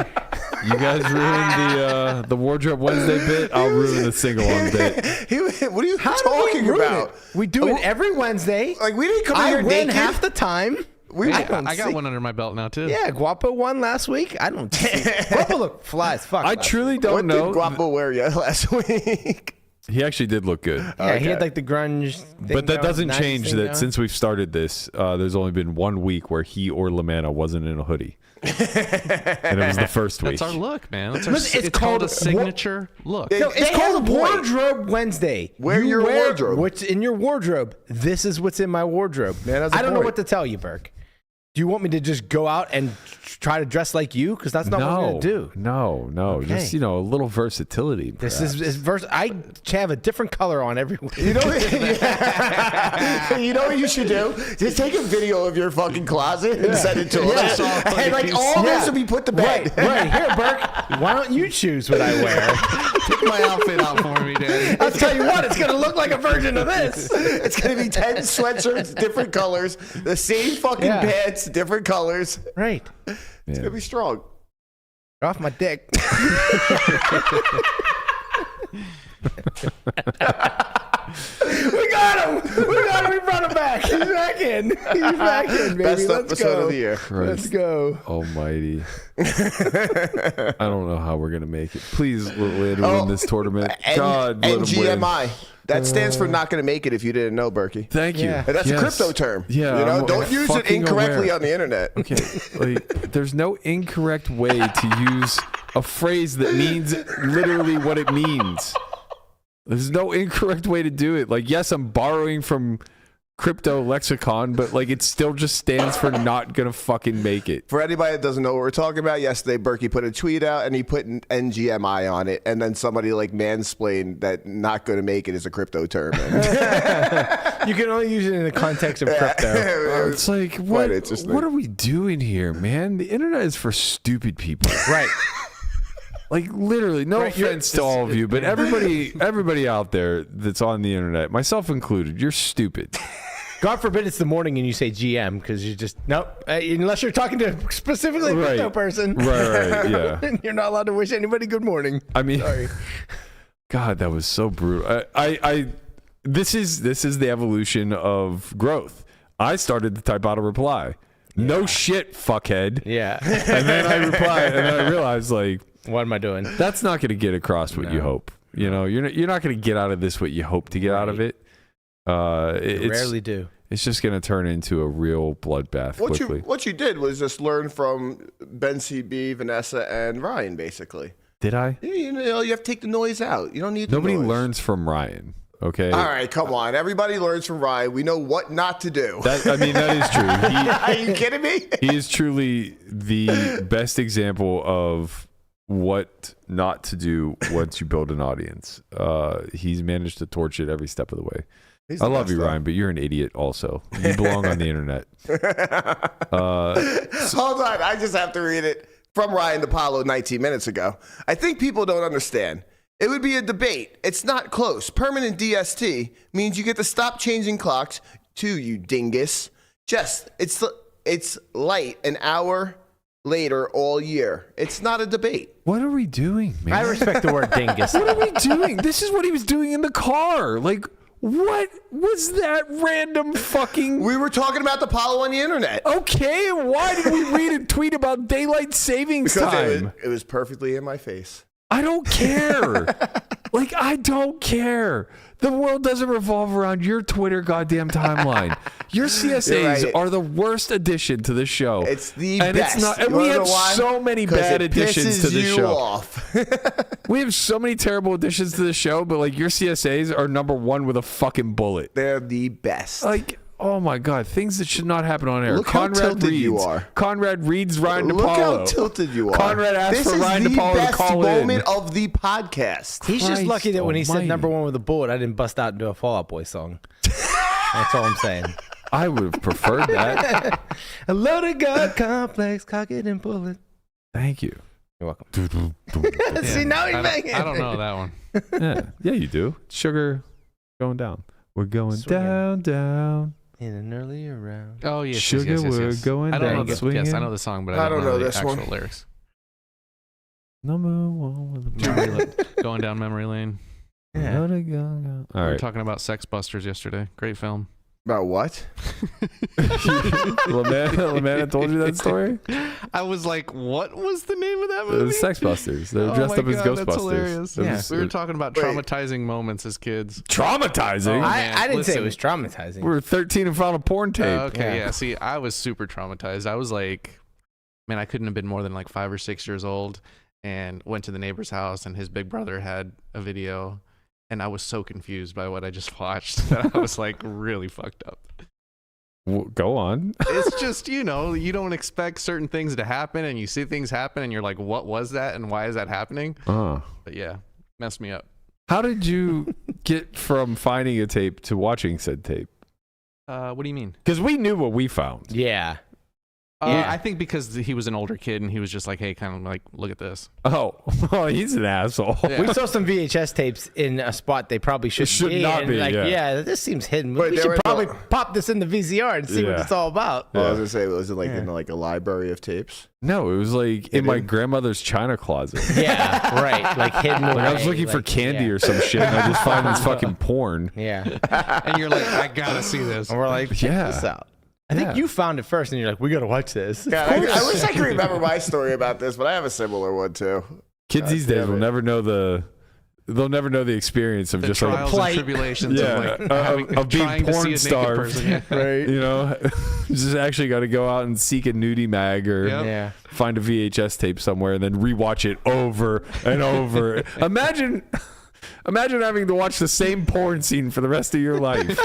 You guys ruined the Wardrobe Wednesday bit. I'll ruin the sing-along bit. What are you How talking do we ruin about? it? We do it every Wednesday. Like we didn't come in I here win naked. half the time. I got one under my belt now too. Yeah, Guapo won last week. I don't. Guapo looked fly as fuck. I last truly week. don't What know. did Guapo wear you last week? He actually did look good. Yeah, he Okay. had like the grunge thing. But that going, doesn't 90s change thing that going. since we've started this, there's only been 1 week where he or Lamanna wasn't in a hoodie. And it was the first week. That's our look, man. That's our, Listen, it's called a signature look. It- No, it's They have called a point. Wardrobe Wednesday. Wear You your wardrobe. What's in your wardrobe? This is what's in my wardrobe. Man, that's a I don't know point. what to tell you, Burke. Do you want me to just go out and try to dress like you? Because that's not what I'm going to do. No. Okay. Just, a little versatility. This is I have a different color on every week. You know what you should do? Just take a video of your fucking closet and send it to us. And like all this will be put to bed. Right. Here, Burke, why don't you choose what I wear? Pick my outfit out for me, Daddy. I'll tell you what, it's going to look like a version of this. It's gonna be 10 sweatshirts, different colors, the same fucking Yeah. pants, different colors. Right. It's gonna be strong. Off my dick. We got him. We brought him back. He's back in. Baby. Best Let's episode go. of the year. Let's go. Almighty. I don't know how we're going to make it. Please let him win this tournament. God, let him win. NGMI. That stands for not gonna make it if you didn't know, Berkey. Thank you. Yeah. And that's Yes. a crypto term. Yeah. You know, I'm don't use it fucking incorrectly aware. on the internet. Okay, there's no incorrect way to use a phrase that means literally what it means. There's no incorrect way to do it. Like, yes, I'm borrowing from crypto lexicon, but like it still just stands for not gonna fucking make it. For anybody that doesn't know what we're talking about, yesterday Berkey put a tweet out and he put an NGMI on it, and then somebody like mansplained that not going to make it is a crypto term. You can only use it in the context of crypto. It's like, Quite what interesting. are we doing here, man? The internet is for stupid people. Right. Like, literally, no Right, you're- offense to all of you, but everybody out there that's on the internet, myself included, you're stupid. God forbid it's the morning and you say GM because you just nope. Unless you're talking to specifically a crypto person, Right, yeah. You're not allowed to wish anybody good morning. I mean, Sorry. God, that was so brutal. This is the evolution of growth. I started to type out a reply. No shit, fuckhead. Yeah. And then I replied, and then I realized, like, What am I doing? that's not going to get across what you hope. You know, you're not going to get out of this what you hope to get out of it. It's Rarely do. It's just going to turn into a real bloodbath quickly. What you did was just learn from Ben CB, Vanessa, and Ryan, basically. Did I? You know, you have to take the noise out. You don't need Nobody the noise. learns from Ryan. Okay. All right, come on. Everybody learns from Ryan. We know what not to do. That is true. Are you kidding me? He is truly the best example of what not to do once you build an audience. He's managed to torch it every step of the way. He's I the love best, you, though. Ryan, but you're an idiot also. You belong on the internet. Hold on. I just have to read it from Ryan DePaulo 19 minutes ago. I think people don't understand. It would be a debate. It's not close. Permanent DST means you get to stop changing clocks too, you dingus. Just, it's light an hour later all year. It's not a debate. What are we doing, man? I respect the word dingus. What are we doing? This is what he was doing in the car. Like, What was that random fucking? We were talking about the Apollo on the internet. Okay, and why did we read a tweet about daylight savings Because time? it was perfectly in my face. I don't care. Like, I don't care. The world doesn't revolve around your Twitter goddamn timeline. Your CSAs right. are the worst addition to the show. It's the and best. It's not, and You we wanna have know why? so many 'Cause bad it additions to pisses the you show. off. We have so many terrible additions to the show, but like your CSAs are number one with a fucking bullet. They're the best. Like, oh my god, things that should not happen on air. Look how Conrad tilted reads. you are. Conrad reads Ryan DePaulo. Look how tilted you are. Conrad asked for Ryan DePaulo to This call is the in. best moment of the podcast. He's just Christ lucky that when he said almighty. number one with a bullet, I didn't bust out into a Fall Out Boy song. That's all I'm saying. I would have preferred that. A loaded gun complex, cock it and pull it. Thank you. You're welcome. See, now he's banging. I don't know that one. Yeah, you do. Sugar going down. We're going Swinging. down. In an earlier round. Oh yes, Sugar, yes, yes, yes, we're yes. going I don't know down, the, yes, swinging. I know the song, but I I don't know the this actual one. lyrics. Number one with a Memory going down memory lane. Yeah. All We were right. talking about Sex Busters yesterday. Great film. About what? Lamanna told you that story? I was like, what was the name of that It movie? was Sex Busters. They're Oh dressed my up as God, that's Ghostbusters. hilarious. It Yeah. was- We were talking about Wait. traumatizing moments as kids. traumatizing. Oh, man, I didn't say it listen. was traumatizing. We were 13 and found a porn tape. Okay, Yeah. yeah. See, I was super traumatized. I was like, man, I couldn't have been more than like 5 or 6 years old, and went to the neighbor's house, and his big brother had a video, and I was so confused by what I just watched that I was like really fucked up. Go on. It's just, you know, you don't expect certain things to happen, and you see things happen, and you're like, what was that, and why is that happening? But yeah, messed me up. How did you get from finding a tape to watching said tape? What do you mean? Because we knew what we found. Yeah. Yeah. I think because he was an older kid, and he was just like, hey, kind of like, look at this. Oh, well, he's an asshole. Yeah. We saw some VHS tapes in a spot they probably should not and be, like, yeah. this seems hidden. Wait, We they were should in probably the- pop this in the VCR and see what Yeah. it's all about. Well, I was gonna say, was it like Yeah. in like a library of tapes? No, it was like in my Hidden? grandmother's china closet. Yeah, right. Like hidden away. Like I was looking for like, candy yeah. or some shit, and I just find this fucking porn. Yeah. And you're like, I gotta see this. And we're like, check Yeah. this out. I think Yeah. you found it first, and you're like, we gotta watch this. God, I wish I could remember my story about this, but I have a similar one too. Kids God these days damn will it. never know they'll never know the experience of The just trials plight. and tribulations Yeah, of like of being trying to see a porn naked starved. person. Yeah. like, you know, you just actually got to go out and seek a nudie mag or Yep. Yeah. find a VHS tape somewhere and then rewatch it over and over. Imagine having to watch the same porn scene for the rest of your life.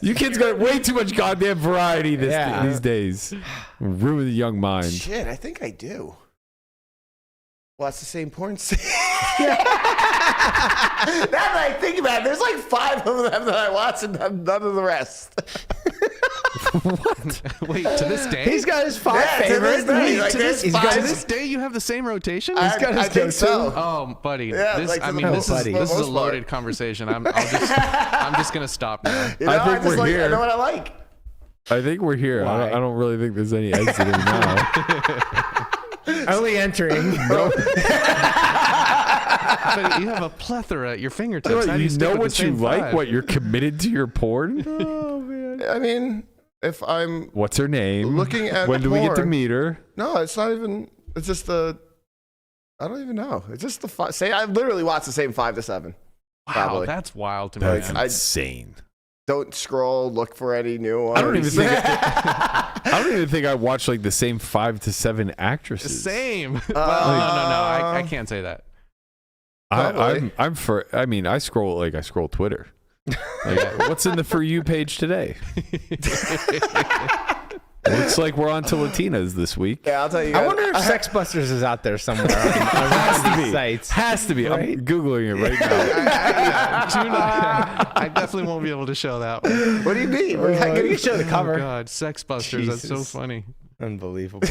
You kids got way too much goddamn variety Yeah. these days. Ruin the young mind. Shit, I think I do. Well, that's the same porn scene. Now that I think about it, there's like 5 of them that I watch and none of the rest. Wait, to this day? He's got his 5 Yeah, to this favorites. day, like, To there's he's 5 got to his this day, you have the same rotation? I think so. Oh, buddy. Yeah, this, like I for the mean, most- this is for the this is a most part. loaded conversation. I'm just gonna stop now. You know, I think just we're like, here. I know what I like. I think we're here. Why? I don't really think there's any exiting now. only entering. But you have a plethora at your fingertips. How do You stick know with the what you same like? 5? What you're committed to your porn? Oh man. I mean, if I'm What's her name? looking at when do we get to porn- meet her? No, it's not even. It's just the. I don't even know. It's just the say. I literally watch the same 5 to 7. Wow, Probably. that's wild to me. That's man. insane. Don't scroll. Look for any new ones. I don't even think. I don't even think I watch like the same 5 to 7 actresses. Same. Well, no. I can't say that. Probably. I'm for. I mean, I scroll Twitter. Like, what's in the For You page today? Looks like we're on to Latinas this week. Yeah, I'll tell you. I guys. wonder if Sex Busters is out there somewhere on Has to these be. sites. Has to be. Right? I'm googling it right now. I definitely won't be able to show that one. What do you mean? You can show the Oh cover. God, Sex Busters. That's so Jesus. funny. Unbelievable.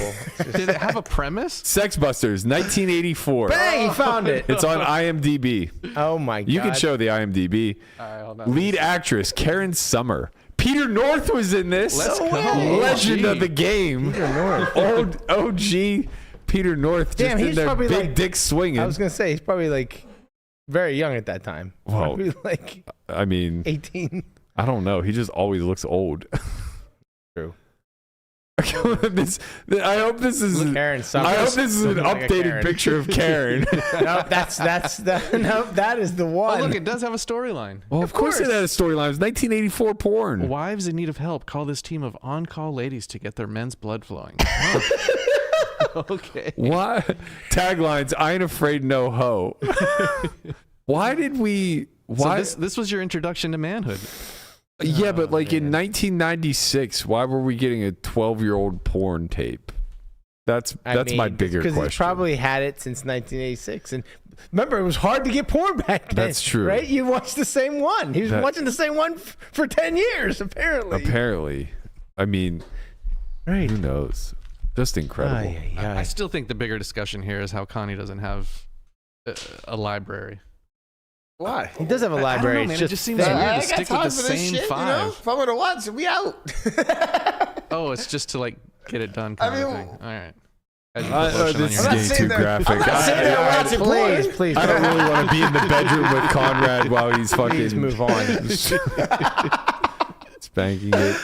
Did it have a premise? Sex Busters, 1984. Bang! He found it. It's on IMDb. Oh my god. You can show the IMDb. All right, hold on. Lead actress Karen Summer. Peter North was in this. Let's go. Legend of the game. Peter North. Old OG Peter North just Damn, in he's there, probably big like- dick swinging. I was gonna say he's probably like very young at that time. Well, Probably like I mean, 18. I don't know. He just always looks old. True. I hope this is. Karen, I hope this is an like a updated Karen. picture of Karen. Nope, that is the one. Oh, look, it does have a storyline. Well, of course it had a storyline. It was 1984 porn. Wives in need of help call this team of on-call ladies to get their men's blood flowing. Okay. Why? Taglines, I ain't afraid no hoe. Why did we... Why? So this was your introduction to manhood. Yeah, but like in 1996, why were we getting a 12-year-old porn tape? That's my bigger question. Because he probably had it since 1986. And remember, it was hard to get porn back then. That's true. Right? You watched the same one. He was watching the same one for 10 years, apparently. Apparently. I mean, right. Who knows? Just incredible. I still think the bigger discussion here is how Connie doesn't have a library. Why? He does have a library. I don't know, man. It just seems fake. weird to stick with the same shit, 5. You know? If I'm gonna watch it, we out. Oh, it's just to like get it done kind of thing. All right. As you put lotion on This your is hands. getting too graphic. Please. I don't really want to be in the bedroom with Conrad while he's fucking... Please move on. Spanking it.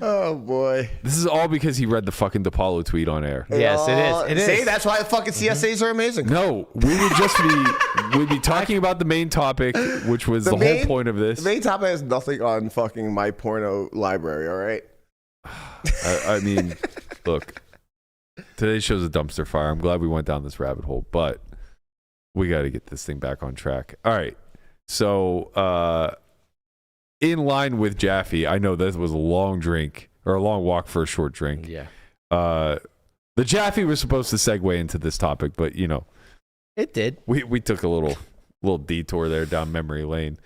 Oh boy. This is all because he read the fucking DePaulo tweet on air. Yes, it is. It See, is. that's why fucking CSAs are amazing. No, we'd be talking about the main topic, which was the whole point of this. The main topic has nothing on fucking my porno library, all right? I mean, look, today's show's a dumpster fire. I'm glad we went down this rabbit hole, but we got to get this thing back on track. All right. So, in line with Jaffe, I know this was a long drink or a long walk for a short drink. Yeah. The Jaffe was supposed to segue into this topic, but you know, it did. We took a little detour there down memory lane.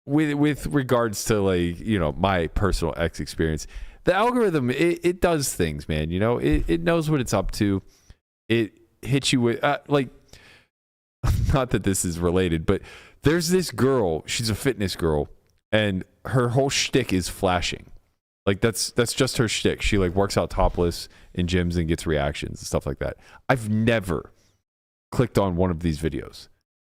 With regards to like, you know, my personal X experience, the algorithm, it does things, man. You know, it knows what it's up to. It hits you with like, not that this is related, but there's this girl, she's a fitness girl, and her whole shtick is flashing. Like that's just her shtick. She like works out topless in gyms and gets reactions and stuff like that. I've never clicked on one of these videos.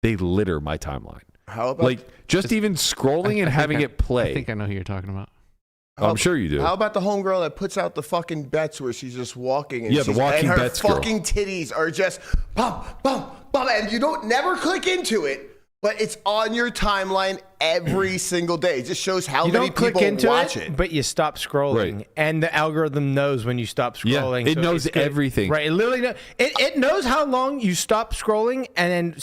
They litter my timeline. How about like just even scrolling and having it play? I think I know who you're talking about. I'm sure you do. How about the homegirl that puts out the fucking bets where she's just walking and the walking and her bets girl. fucking titties are just bump, bump, bump, and you don't never click into it, but it's on your timeline every single day. It just shows how You many don't click people into watch it. but you stop scrolling, Right. and the algorithm knows when you stop scrolling. Yeah, it so knows it's good. everything. Right, it literally knows. It knows how long you stop scrolling and then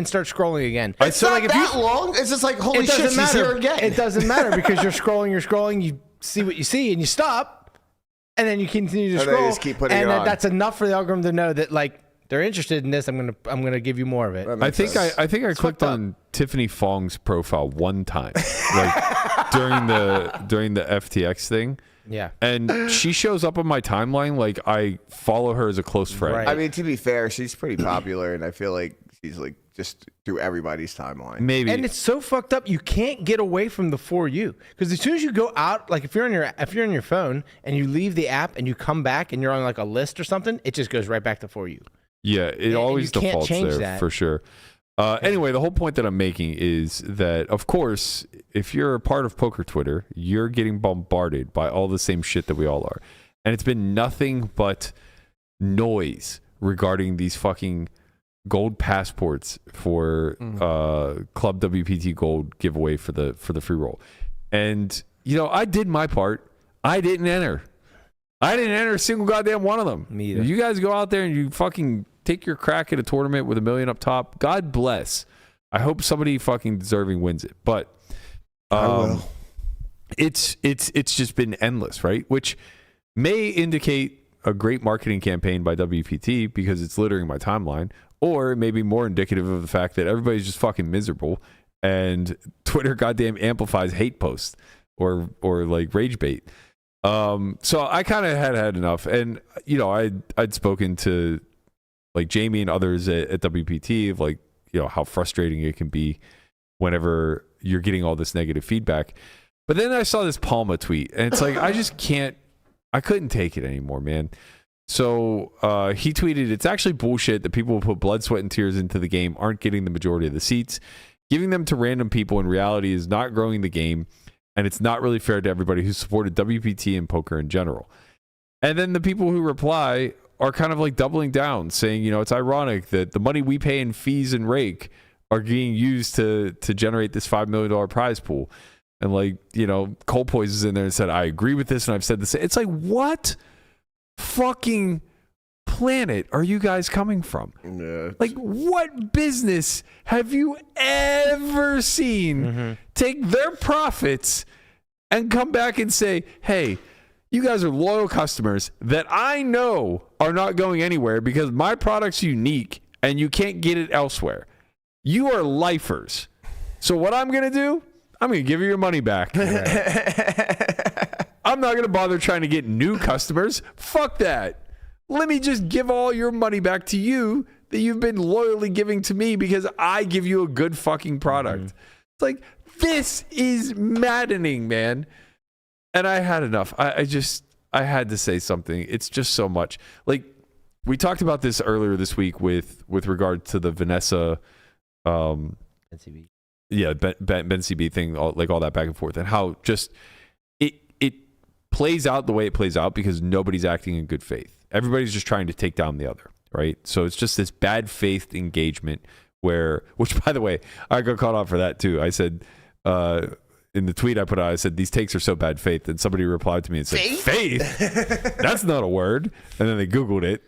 start scrolling again. It's not that long. It's just like, holy It shit, doesn't she's matter. here again. It doesn't matter because you're scrolling. You see what you see, and you stop, and then you continue to And then you scroll. just keep putting and it on. that's enough for the algorithm to know that like they're interested in this. I'm gonna give you more of it. I think I clicked on Tiffany Fong's profile one time, like during the FTX thing. Yeah. And she shows up on my timeline like I follow her as a close friend. Right. I mean, to be fair, she's pretty popular, and I feel like she's like just through everybody's timeline. Maybe. And it's so fucked up. You can't get away from the For You, because as soon as you go out, like if you're on your phone and you leave the app and you come back and you're on like a list or something, it just goes right back to For You. Yeah, it always you can't defaults change there that. for sure. Anyway, the whole point that I'm making is that, of course, if you're a part of poker Twitter, you're getting bombarded by all the same shit that we all are. And it's been nothing but noise regarding these fucking gold passports for Club WPT Gold giveaway for the free roll. And, you know, I did my part. I didn't enter a single goddamn one of them. Me either. You guys go out there and you fucking take your crack at a tournament with $1 million up top. God bless. I hope somebody fucking deserving wins it. But it's just been endless, right? Which may indicate a great marketing campaign by WPT because it's littering my timeline, or it may be more indicative of the fact that everybody's just fucking miserable and Twitter goddamn amplifies hate posts or like rage bait. So I kind of had enough, and you know, I'd spoken to like Jamie and others at WPT of like, you know, how frustrating it can be whenever you're getting all this negative feedback. But then I saw this Palma tweet, and it's like I couldn't take it anymore, man. So he tweeted, "It's actually bullshit that people who put blood, sweat, and tears into the game aren't getting the majority of the seats. Giving them to random people in reality is not growing the game, and it's not really fair to everybody who supported WPT and poker in general." And then the people who reply are kind of like doubling down, saying, it's ironic that the money we pay in fees and rake are being used to generate this $5 million prize pool. And Cole Poise is in there and said, "I agree with this, and I've said this." It's like, what fucking planet are you guys coming from? Yeah, like, what business have you ever seen take their profits and come back and say, "Hey, you guys are loyal customers that I know are not going anywhere because my product's unique and you can't get it elsewhere. You are lifers. So what I'm going to do, I'm going to give you your money back." I'm not going to bother trying to get new customers. Fuck that. Let me just give all your money back to you that you've been loyally giving to me because I give you a good fucking product. It's like, this is maddening, man. And I had enough. I had to say something. It's just so much. Like, we talked about this earlier this week with regard to the Vanessa, NCB. Yeah, Ben CB thing, all that back and forth, and how just it plays out the way it plays out because nobody's acting in good faith. Everybody's just trying to take down the other, right? So it's just this bad faith engagement which by the way, I got caught out for that too. I said, in the tweet I put out, I said, "These takes are so bad faith." And somebody replied to me and said, "Faith? That's not a word." And then they Googled it.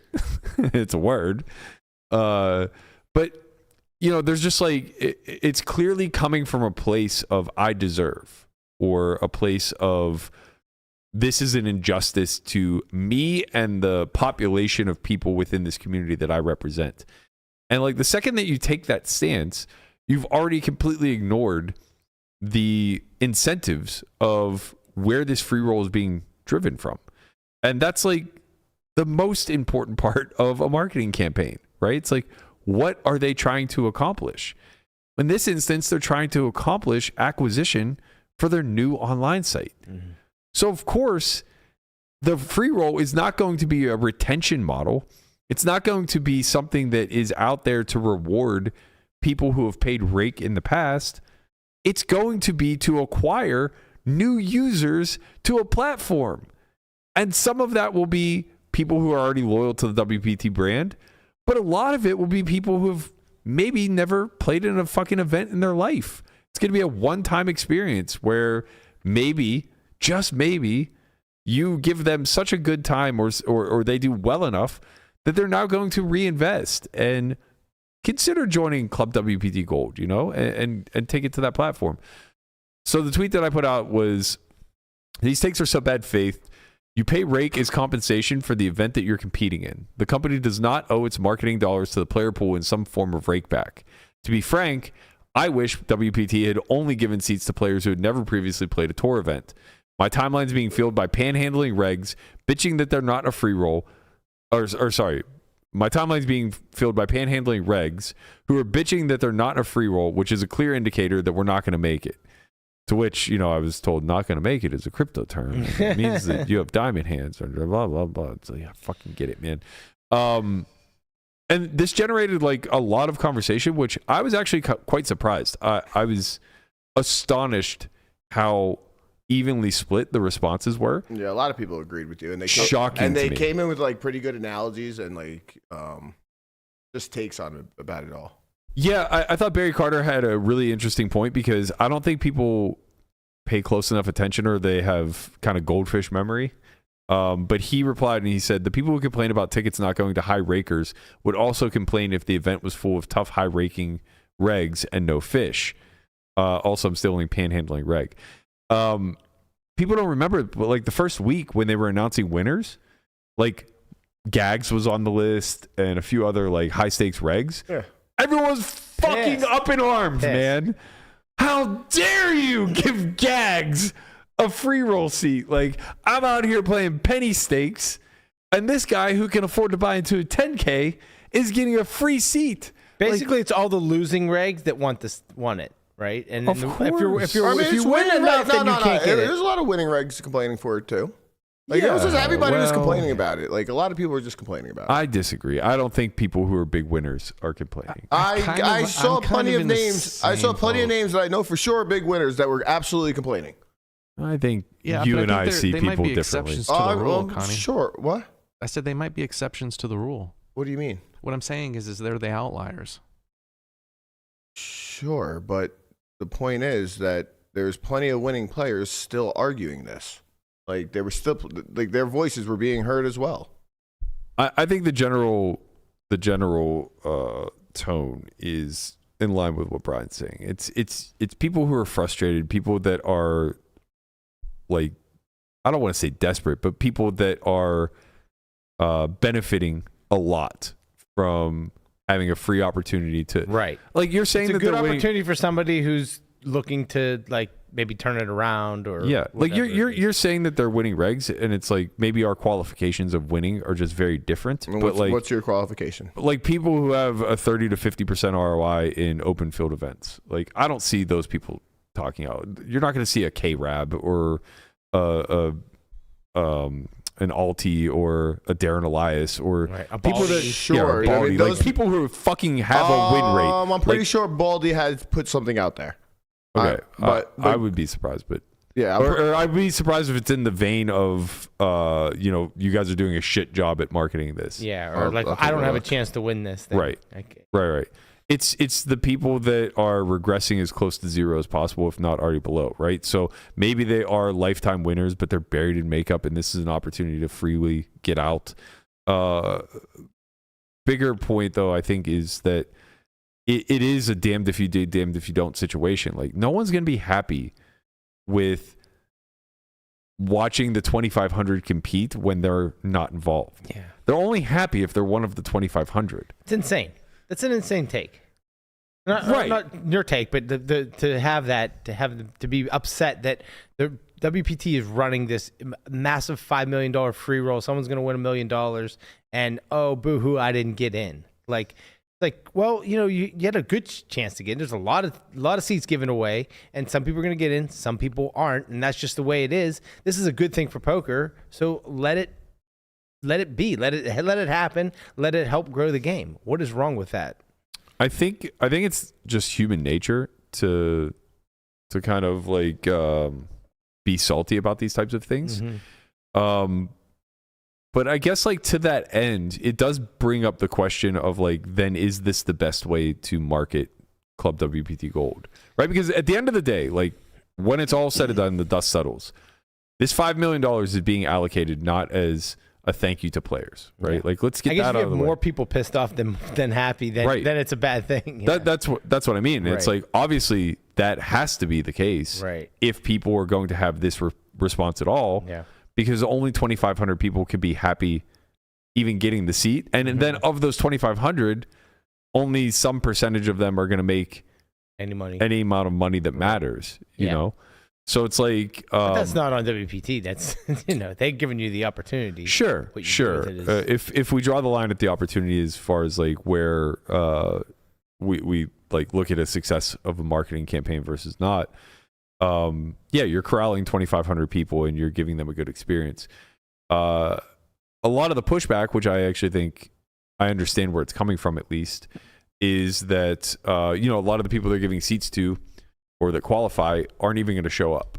It's a word. But, there's just it's clearly coming from a place of "I deserve," or a place of "this is an injustice to me and the population of people within this community that I represent." And the second that you take that stance, you've already completely ignored the incentives of where this free roll is being driven from. And that's the most important part of a marketing campaign, right? It's what are they trying to accomplish? In this instance, they're trying to accomplish acquisition for their new online site. So of course, the free roll is not going to be a retention model. It's not going to be something that is out there to reward people who have paid rake in the past. It's going to be to acquire new users to a platform. And some of that will be people who are already loyal to the WPT brand, but a lot of it will be people who have maybe never played in a fucking event in their life. It's going to be a one-time experience where maybe, just maybe, you give them such a good time or they do well enough that they're now going to reinvest and consider joining Club WPT Gold, and take it to that platform. So the tweet that I put out was, "These takes are so bad faith. You pay rake as compensation for the event that you're competing in. The company does not owe its marketing dollars to the player pool in some form of rake back. To be frank, I wish WPT had only given seats to players who had never previously played a tour event. My timeline's being filled by panhandling regs, bitching that they're not a free roll, my timeline's being filled by panhandling regs who are bitching that they're not a free roll, which is a clear indicator that we're not going to make it." To which, I was told "not going to make it" is a crypto term. It means that you have diamond hands or blah, blah, blah. So yeah, fucking get it, man. And this generated a lot of conversation, which I was actually quite surprised. I was astonished how evenly split the responses were. Yeah, a lot of people agreed with you, and they came in with pretty good analogies and just takes on it about it all. Yeah, I thought Barry Carter had a really interesting point because I don't think people pay close enough attention or they have kind of goldfish memory. But he replied and he said, "The people who complain about tickets not going to high rakers would also complain if the event was full of tough high raking regs and no fish. Also, I'm still only panhandling reg." People don't remember, but the first week when they were announcing winners, Gags was on the list and a few other high stakes regs. Yeah. Everyone was fucking up in arms, man. How dare you give Gags a free roll seat? I'm out here playing penny stakes, and this guy who can afford to buy into a 10K is getting a free seat. Basically, it's all the losing regs that want it. Right, and of course. if you win enough, then you can't get it. There's a lot of winning regs complaining for it too. Like it was just, Yeah, everybody was well- complaining about it. Like a lot of people were just complaining about it. I disagree. I don't think people who are big winners are complaining. I saw I'm kind plenty of in the names. I saw same plenty of boat. names that I know for sure are big winners that were absolutely complaining. I think Yeah, you but and I think see they might people be differently. exceptions to the rule, Connie. Sure. What? I said they might be exceptions to the rule. What do you mean? What I'm saying is they're the outliers. Sure, but the point is that there's plenty of winning players still arguing this. Like they were still, like their voices were being heard as well. I think the general tone is in line with what Brian's saying. It's people who are frustrated, people that are like, I don't want to say desperate, but people that are benefiting a lot from having a free opportunity to Right. like you're saying It's a that good they're winning- opportunity for somebody who's looking to like maybe turn it around or yeah, like whatever you're it is. you're saying that they're winning regs, and it's like maybe our qualifications of winning are just very different. And But what's your qualification? like people who have a 30 to 50% ROI in open field events, like I don't see those people talking out. You're not going to see a K-Rab or an Alti or a Darren Elias or Right, a people that Baldy. Sure, yeah, I Baldy, mean, like those- people who fucking have a win rate. I'm pretty Like, sure Baldy has put something out there. Okay, but I would be surprised, but yeah, or I'd be surprised if it's in the vein of you guys are doing a shit job at marketing this. Yeah, or Oh, like okay, I don't have a look. chance to win this thing. Right. Okay. Right. It's the people that are regressing as close to zero as possible, if not already below, right? So maybe they are lifetime winners, but they're buried in makeup, and this is an opportunity to freely get out. Bigger point, though, I think, is that it is a damned if you did, damned if you don't situation. Like, no one's going to be happy with watching the 2,500 compete when they're not involved. Yeah. They're only happy if they're one of the 2,500. It's insane. That's an insane take. Right. Not your take, but to be upset that the WPT is running this massive $5 million free roll. Someone's going to win $1 million, and oh, boo-hoo, I didn't get in. Like, well, you had a good chance to get in. There's a lot of seats given away, and some people are going to get in, some people aren't, and that's just the way it is. This is a good thing for poker, so let it be. Let it happen. Let it help grow the game. What is wrong with that? I think it's just human nature to kind of like be salty about these types of things. Mm-hmm. But I guess like to that end, it does bring up the question of like, then is this the best way to market Club WPT Gold, right? Because at the end of the day, like when it's all said and done, the dust settles. This $5 million is being allocated not as a thank you to players, right? Yeah. Like let's get I guess that if you out of have the more way. people pissed off than happy, then Right. then it's a bad thing. Yeah. That's what I mean. It's Right. like obviously that has to be the case, Right. if people are going to have this response at all, Yeah. because only 2,500 people could be happy even getting the seat, and Mm-hmm. then of those 2,500, only some percentage of them are going to make Any money. any amount of money that matters. You Yeah. know, so it's like But that's not on WPT. That's they've given you the opportunity. Sure, What you do sure. with it is- If we draw the line at the opportunity as far as like where we like look at a success of a marketing campaign versus not, yeah, you're corralling 2,500 people and you're giving them a good experience. A lot of the pushback, which I actually think I understand where it's coming from, at least, is that a lot of the people they're giving seats to or that qualify aren't even going to show up.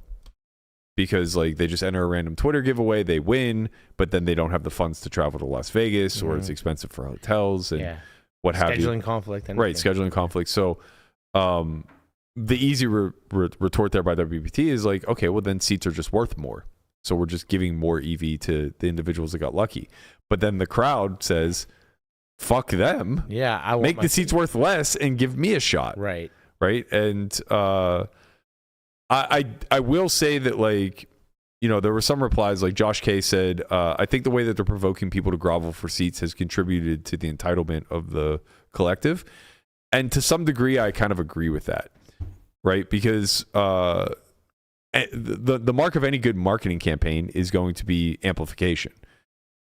Because like they just enter a random Twitter giveaway, they win, but then they don't have the funds to travel to Las Vegas, or it's expensive for hotels and what have you. Scheduling conflict. Right, scheduling conflict. So the easy retort there by WPT is like, okay, well then seats are just worth more. So we're just giving more EV to the individuals that got lucky. But then the crowd says, fuck them. Yeah, I want Make my the seats worth less and give me a shot. Right. Right. And I will say that, like, there were some replies, like Josh K said, I think the way that they're provoking people to grovel for seats has contributed to the entitlement of the collective. And to some degree, I kind of agree with that. Right. Because the mark of any good marketing campaign is going to be amplification.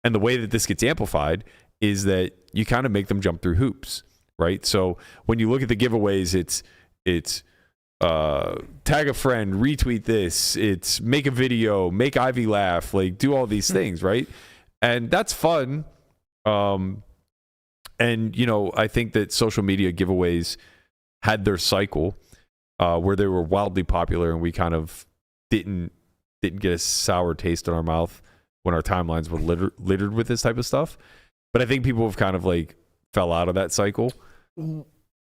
And the way that this gets amplified is that you kind of make them jump through hoops. Right. So when you look at the giveaways, it's tag a friend, retweet this. It's make a video, make Ivy laugh, like do all these things, right? And that's fun. And I think that social media giveaways had their cycle where they were wildly popular, and we kind of didn't get a sour taste in our mouth when our timelines were littered with this type of stuff. But I think people have kind of like fell out of that cycle.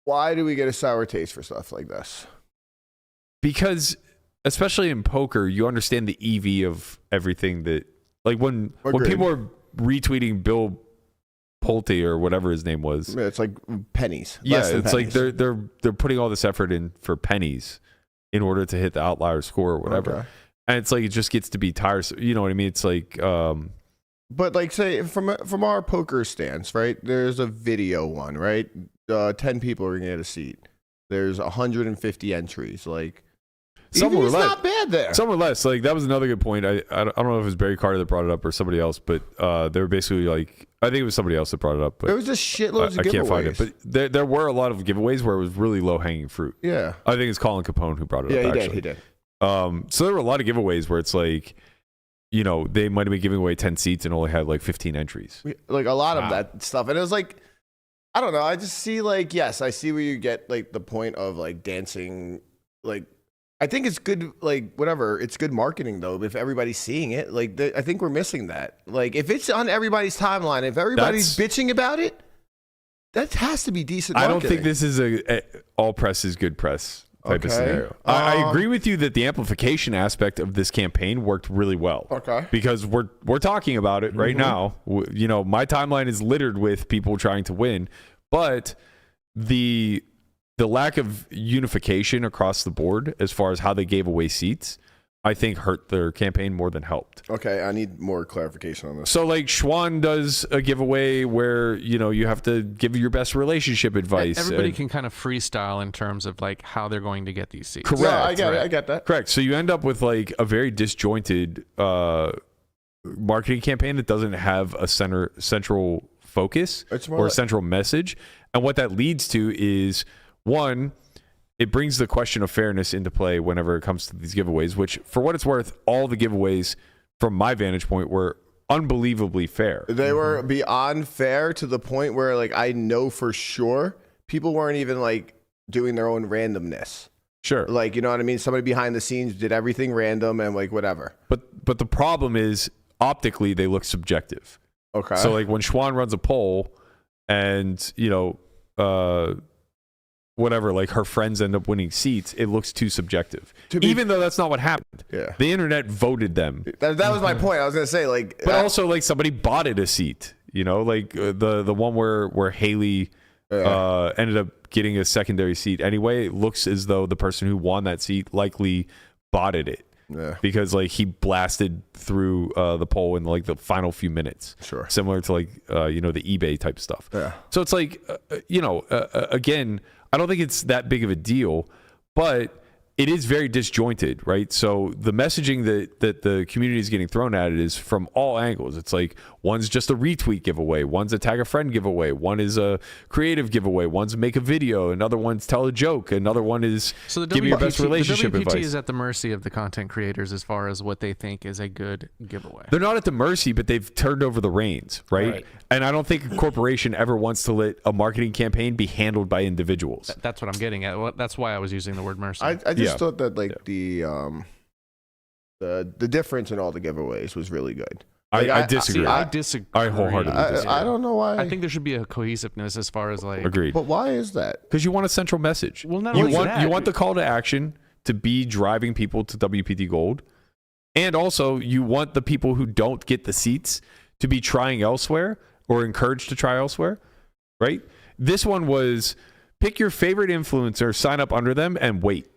Why do we get a sour taste for stuff like this? Because especially in poker, you understand the EV of everything that, like when people are retweeting Bill Pulte or whatever his name was. It's like pennies. Yeah, it's pennies. Like they're putting all this effort in for pennies in order to hit the outlier score or whatever. Okay. And it's like it just gets to be tiresome. You know what I mean? It's like but like say from our poker stance, right? There's a video one, right? 10 people are gonna get a seat. There's 150 entries. Like some were less. Not bad there. Some were less. Like that was another good point. I don't know if it was Barry Carter that brought it up or somebody else, but they were basically like, I think it was somebody else that brought it up. But there was just shitloads of giveaways. I can't find it, but there were a lot of giveaways where it was really low hanging fruit. Yeah, I think it's Colin Capone who brought it up. Yeah, he did. So there were a lot of giveaways where it's like, they might have been giving away 10 seats and only had like 15 entries. Like a lot of that stuff, and it was like, I don't know. I just see like, yes, I see where you get like the point of like dancing. Like, I think it's good. Like, whatever. It's good marketing though. If everybody's seeing it, like, I think we're missing that. Like, if it's on everybody's timeline, if everybody's bitching about it, that has to be decent marketing. I don't think this is a all press is good press type of scenario. I agree with you that the amplification aspect of this campaign worked really well. Okay. Because we're talking about it right now. My timeline is littered with people trying to win, but the lack of unification across the board as far as how they gave away seats, I think hurt their campaign more than helped. Okay, I need more clarification on this. So like Schwan does a giveaway where, you have to give your best relationship advice. Everybody can kind of freestyle in terms of like how they're going to get these seats. Correct. Yeah, I get that. Correct. So you end up with like a very disjointed marketing campaign that doesn't have a central focus or a central message. And what that leads to is, one, it brings the question of fairness into play whenever it comes to these giveaways, which, for what it's worth, all the giveaways from my vantage point were unbelievably fair. They were beyond fair to the point where, like, I know for sure people weren't even like doing their own randomness. Sure. Like, you know what I mean? Somebody behind the scenes did everything random and like whatever. But the problem is optically they look subjective. Okay. So like when Schwan runs a poll and, whatever, like her friends end up winning seats, it looks too subjective. Even though that's not what happened. Yeah. The internet voted them. That was my point. I was going to say, like, but also like somebody botted a seat, like the one where Haley ended up getting a secondary seat anyway. It looks as though the person who won that seat likely botted it. Yeah. Because like he blasted through the poll in like the final few minutes. Sure. Similar to like the eBay type stuff. Yeah. So it's like again, I don't think it's that big of a deal, but it is very disjointed, right? So the messaging that the community is getting thrown at it is from all angles. It's like one's just a retweet giveaway, one's a tag a friend giveaway, one is a creative giveaway, one's make a video, another one's tell a joke, another one is give me your best relationship advice. The WPT is at the mercy of the content creators as far as what they think is a good giveaway. They're not at the mercy, but they've turned over the reins, right? And I don't think a corporation ever wants to let a marketing campaign be handled by individuals. That's what I'm getting at. Well, that's why I was using the word mercy. I just thought that like the difference in all the giveaways was really good. Like, I disagree. I disagree. I wholeheartedly disagree. I don't know why. I think there should be a cohesiveness as far as like. Agreed. But why is that? Because you want a central message. Well, not you only want that, you want the call to action to be driving people to WPT Gold, and also you want the people who don't get the seats to be trying elsewhere or encouraged to try elsewhere, right? This one was pick your favorite influencer, sign up under them, and wait.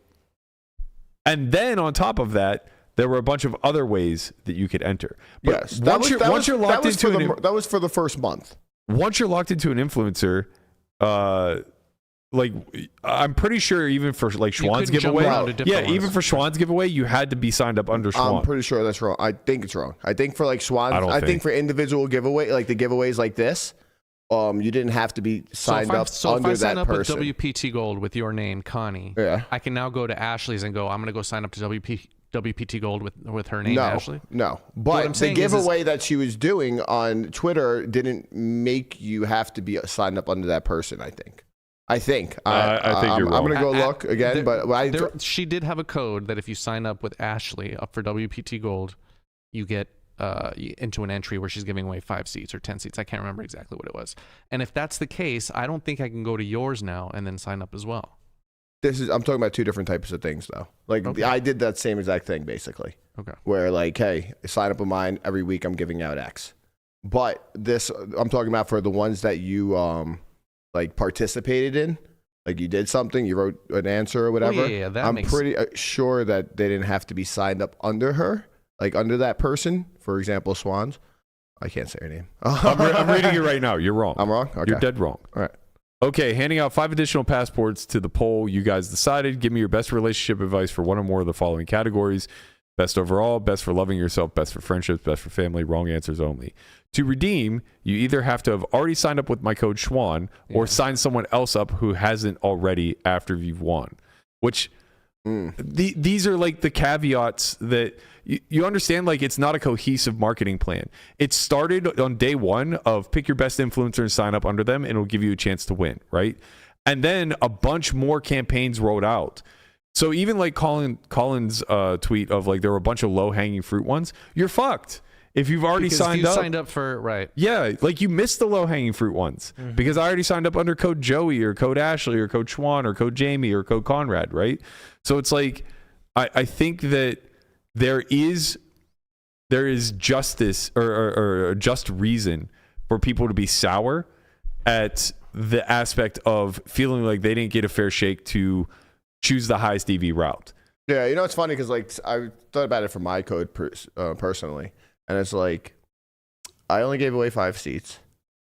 And then on top of that, there were a bunch of other ways that you could enter. But yes, once you're locked into that was for the first month. Once you're locked into an influencer, like I'm pretty sure even for like Schwan's giveaway, even for Schwan's giveaway, you had to be signed up under Schwan. I'm pretty sure that's wrong. I think it's wrong. I think for like Schwan, I think for individual giveaway, like the giveaways like this, you didn't have to be signed up under if I sign that up person. with WPT Gold with your name, Connie, I can now go to Ashley's and go, I'm going to go sign up to WPT Gold with her name, Ashley? No. But the giveaway that she was doing on Twitter didn't make you have to be signed up under that person, I think. I think you're wrong. I'm going to go look again, she did have a code that if you sign up with Ashley up for WPT Gold, you get into an entry where she's giving away 5 seats or 10 seats. I can't remember exactly what it was. And if that's the case, I don't think I can go to yours now and then sign up as well. I'm talking about 2 different types of things, though. Like, I did that same exact thing, basically. Okay. Where, like, hey, sign up with mine. Every week I'm giving out X. But this, I'm talking about for the ones that you, like, participated in. Like, you did something, you wrote an answer or whatever. I'm pretty sure that they didn't have to be signed up under her. Like, under that person. For example, Swans. I can't say her name. I'm reading it right now. You're wrong. I'm wrong? Okay. You're dead wrong. All right. Okay, handing out 5 additional passports to the poll. You guys decided. Give me your best relationship advice for one or more of the following categories. Best overall, best for loving yourself, best for friendships, best for family, wrong answers only. To redeem, you either have to have already signed up with my code Schwan or sign someone else up who hasn't already after you've won. Which, these are like the caveats that you understand, like it's not a cohesive marketing plan. It started on day 1 of pick your best influencer and sign up under them and it'll give you a chance to win, right? And then a bunch more campaigns rolled out. So even like Colin's tweet of like there were a bunch of low-hanging fruit ones, you're fucked. If you've already signed up for, right. Yeah, like you missed the low-hanging fruit ones because I already signed up under code Joey or code Ashley or code Schwan or code Jamie or code Conrad, right? So it's like, I think that there is justice or just reason for people to be sour at the aspect of feeling like they didn't get a fair shake to choose the highest EV route. Yeah, you know, it's funny because like I thought about it for my code personally, and it's like I only gave away 5 seats,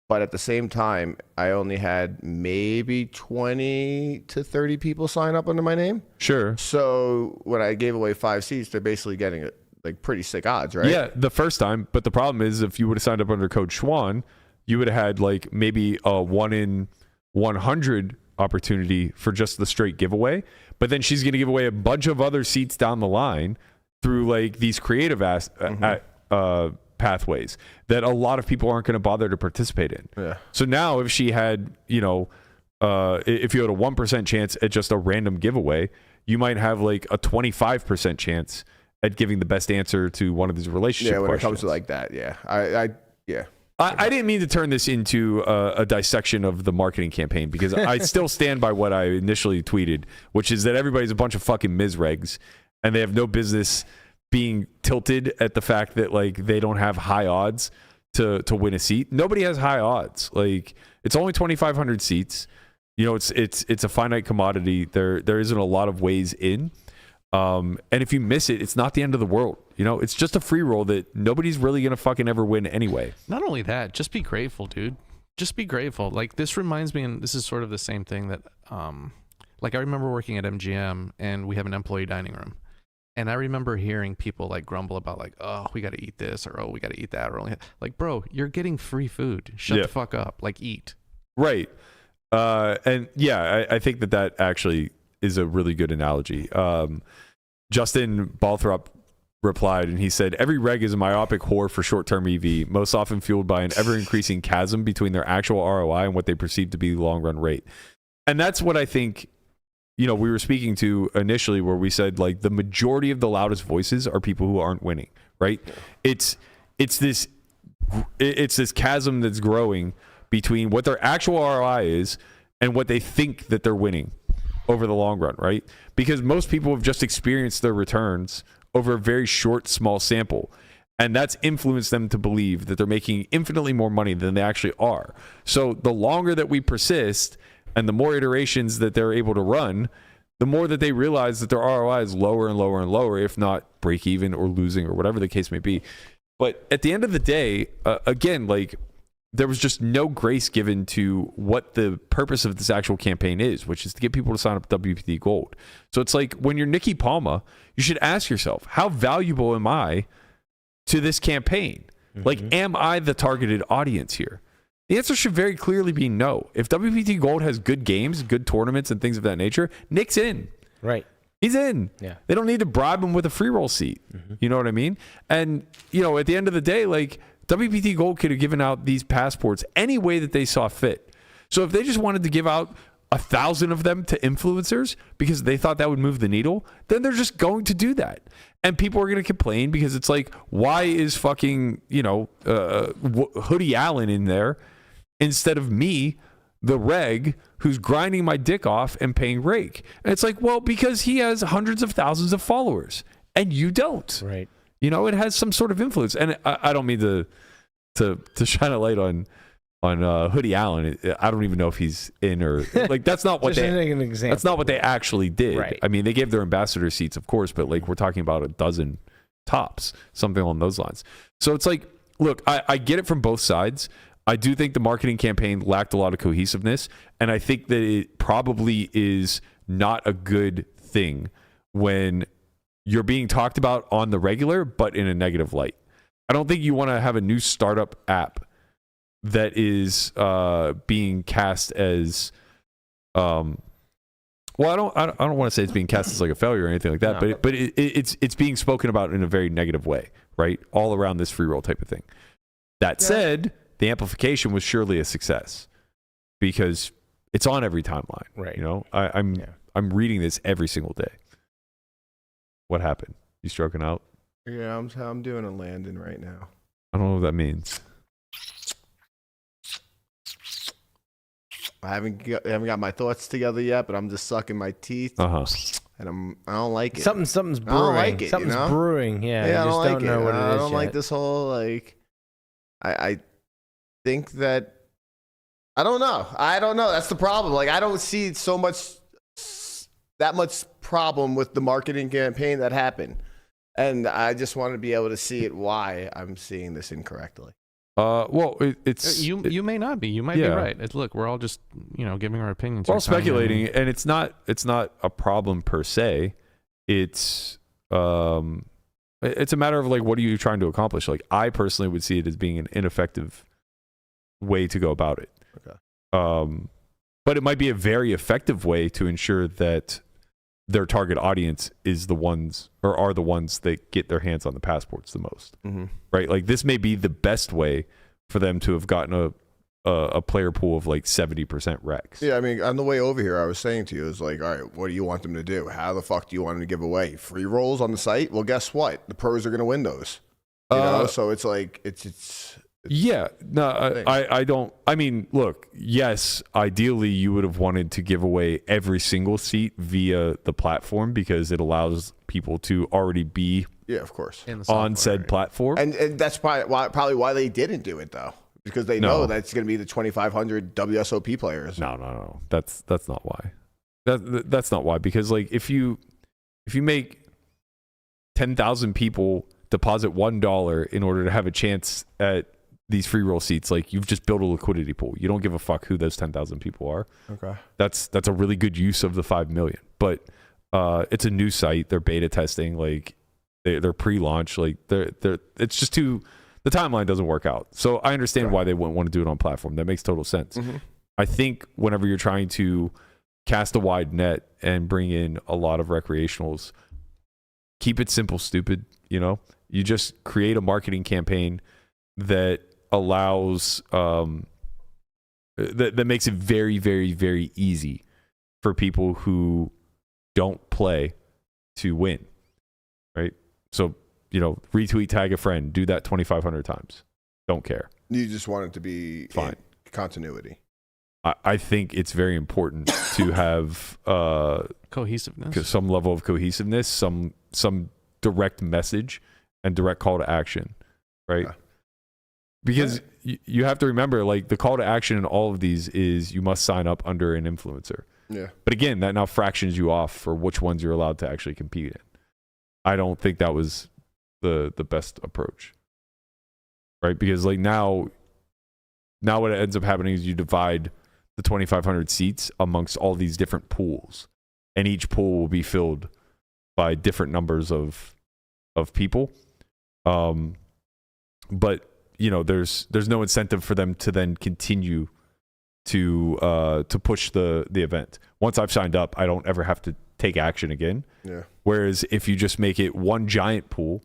but at the same time, I only had maybe 20 to 30 people sign up under my name. Sure. So when I gave away 5 seats, they're basically getting like pretty sick odds, right? Yeah, the first time. But the problem is if you would have signed up under code Schwan, you would have had like maybe a 1 in 100 opportunity for just the straight giveaway. But then she's going to give away a bunch of other seats down the line through like these creative pathways that a lot of people aren't going to bother to participate in. Yeah. So now if she had, if you had a 1% chance at just a random giveaway, you might have like a 25% chance at giving the best answer to one of these relationship questions. Yeah, when it comes to like that, yeah. I didn't mean to turn this into a dissection of the marketing campaign because I still stand by what I initially tweeted, which is that everybody's a bunch of fucking misregs and they have no business being tilted at the fact that like they don't have high odds to win a seat. Nobody has high odds. Like it's only 2,500 seats. You know, it's a finite commodity. There isn't a lot of ways in. And if you miss it, it's not the end of the world. You know, it's just a free roll that nobody's really going to fucking ever win anyway. Not only that, just be grateful, dude. Just be grateful. Like this reminds me, and this is sort of the same thing that, like I remember working at MGM and we have an employee dining room. And I remember hearing people like grumble about like, oh, we got to eat this or, oh, we got to eat that. Or only like, bro, you're getting free food. Shut the fuck up. Like eat. Right. And yeah, I think that actually is a really good analogy. Justin Balthrop replied and he said, every reg is a myopic whore for short-term EV, most often fueled by an ever-increasing chasm between their actual ROI and what they perceive to be long-run rate. And that's what I think, we were speaking to initially where we said like the majority of the loudest voices are people who aren't winning, right? It's this chasm that's growing between what their actual ROI is and what they think that they're winning over the long run, right? Because most people have just experienced their returns over a very short, small sample. And that's influenced them to believe that they're making infinitely more money than they actually are. So the longer that we persist and the more iterations that they're able to run, the more that they realize that their ROI is lower and lower and lower, if not break even or losing or whatever the case may be. But at the end of the day, again, like there was just no grace given to what the purpose of this actual campaign is, which is to get people to sign up to WPT Gold. So it's like when you're Nikki Palma, you should ask yourself, how valuable am I to this campaign? Like, am I the targeted audience here? The answer should very clearly be no. If WPT Gold has good games, good tournaments, and things of that nature, Nick's in. Right. He's in. Yeah. They don't need to bribe him with a free roll seat. You know what I mean? And, at the end of the day, like, WPT Gold could have given out these passports any way that they saw fit. So if they just wanted to give out 1,000 of them to influencers because they thought that would move the needle, then they're just going to do that. And people are going to complain because it's like, why is fucking, Hoodie Allen in there instead of me, the reg, who's grinding my dick off and paying rake? And it's like, well, because he has hundreds of thousands of followers and you don't. Right. It has some sort of influence. And I don't mean to shine a light on Hoodie Allen. I don't even know if he's in or like that's not what that's not what they actually did. Right. I mean, they gave their ambassador seats, of course, but like we're talking about a dozen tops, something along those lines. So it's like, look, I get it from both sides. I do think the marketing campaign lacked a lot of cohesiveness, and I think that it probably is not a good thing when you're being talked about on the regular, but in a negative light. I don't think you want to have a new startup app that is being cast as, well, I don't want to say it's being cast as like a failure or anything like that, but it's being spoken about in a very negative way, right? All around this free roll type of thing. That said, the amplification was surely a success because it's on every timeline, right? I'm reading this every single day. What happened? You stroking out? Yeah, I'm doing a Landon right now. I don't know what that means. I haven't got my thoughts together yet, but I'm just sucking my teeth. And I don't like it. Something's brewing. I don't like it. Something's brewing. Yeah. Yeah, I just don't know what it is. I don't like this whole like. I think that I don't know. That's the problem. Like I don't see that much problem with the marketing campaign that happened, and I just want to be able to see it. Why I'm seeing this incorrectly. Well, it's you may not be. You might be right. Look, we're all just giving our opinions. We're all speculating, and it's not a problem per se. It's a matter of like, what are you trying to accomplish? Like, I personally would see it as being an ineffective way to go about it. Okay. But it might be a very effective way to ensure that their target audience is the ones or are the ones that get their hands on the passports the most, right? Like this may be the best way for them to have gotten a player pool of like 70% recs. Yeah, I mean, on the way over here, I was saying to you, is like, all right, what do you want them to do? How the fuck do you want them to give away free rolls on the site? Well, guess what? The pros are going to win those. You know, so it's like it's yeah, no, I don't. I mean, look, yes, ideally you would have wanted to give away every single seat via the platform because it allows people to already be of course on said platform, and that's probably why they didn't do it though, because they know that's going to be the 2,500 WSOP players. No, that's not why. That's not why, because like if you make 10,000 people deposit $1 in order to have a chance at these free roll seats, like you've just built a liquidity pool. You don't give a fuck who those 10,000 people are. Okay, that's a really good use of the 5 million. But it's a new site. They're beta testing. Like they're pre-launch. Like it's just the timeline doesn't work out. So I understand why they wouldn't want to do it on platform. That makes total sense. I think whenever you're trying to cast a wide net and bring in a lot of recreationals, keep it simple, stupid. You just create a marketing campaign that allows that makes it very, very, very easy for people who don't play to win, right? So retweet, tag a friend, do that 2,500 times. Don't care. You just want it to be fine continuity. I think it's very important to have cohesiveness, some level of cohesiveness, some direct message and direct call to action, right? Because you have to remember, like, the call to action in all of these is you must sign up under an influencer. Yeah. But again, that now fractions you off for which ones you're allowed to actually compete in. I don't think that was the best approach, right? Because like now what ends up happening is you divide the 2,500 seats amongst all these different pools, and each pool will be filled by different numbers of people. But there's no incentive for them to then continue to push the event. Once I've signed up, I don't ever have to take action again. Yeah. Whereas if you just make it one giant pool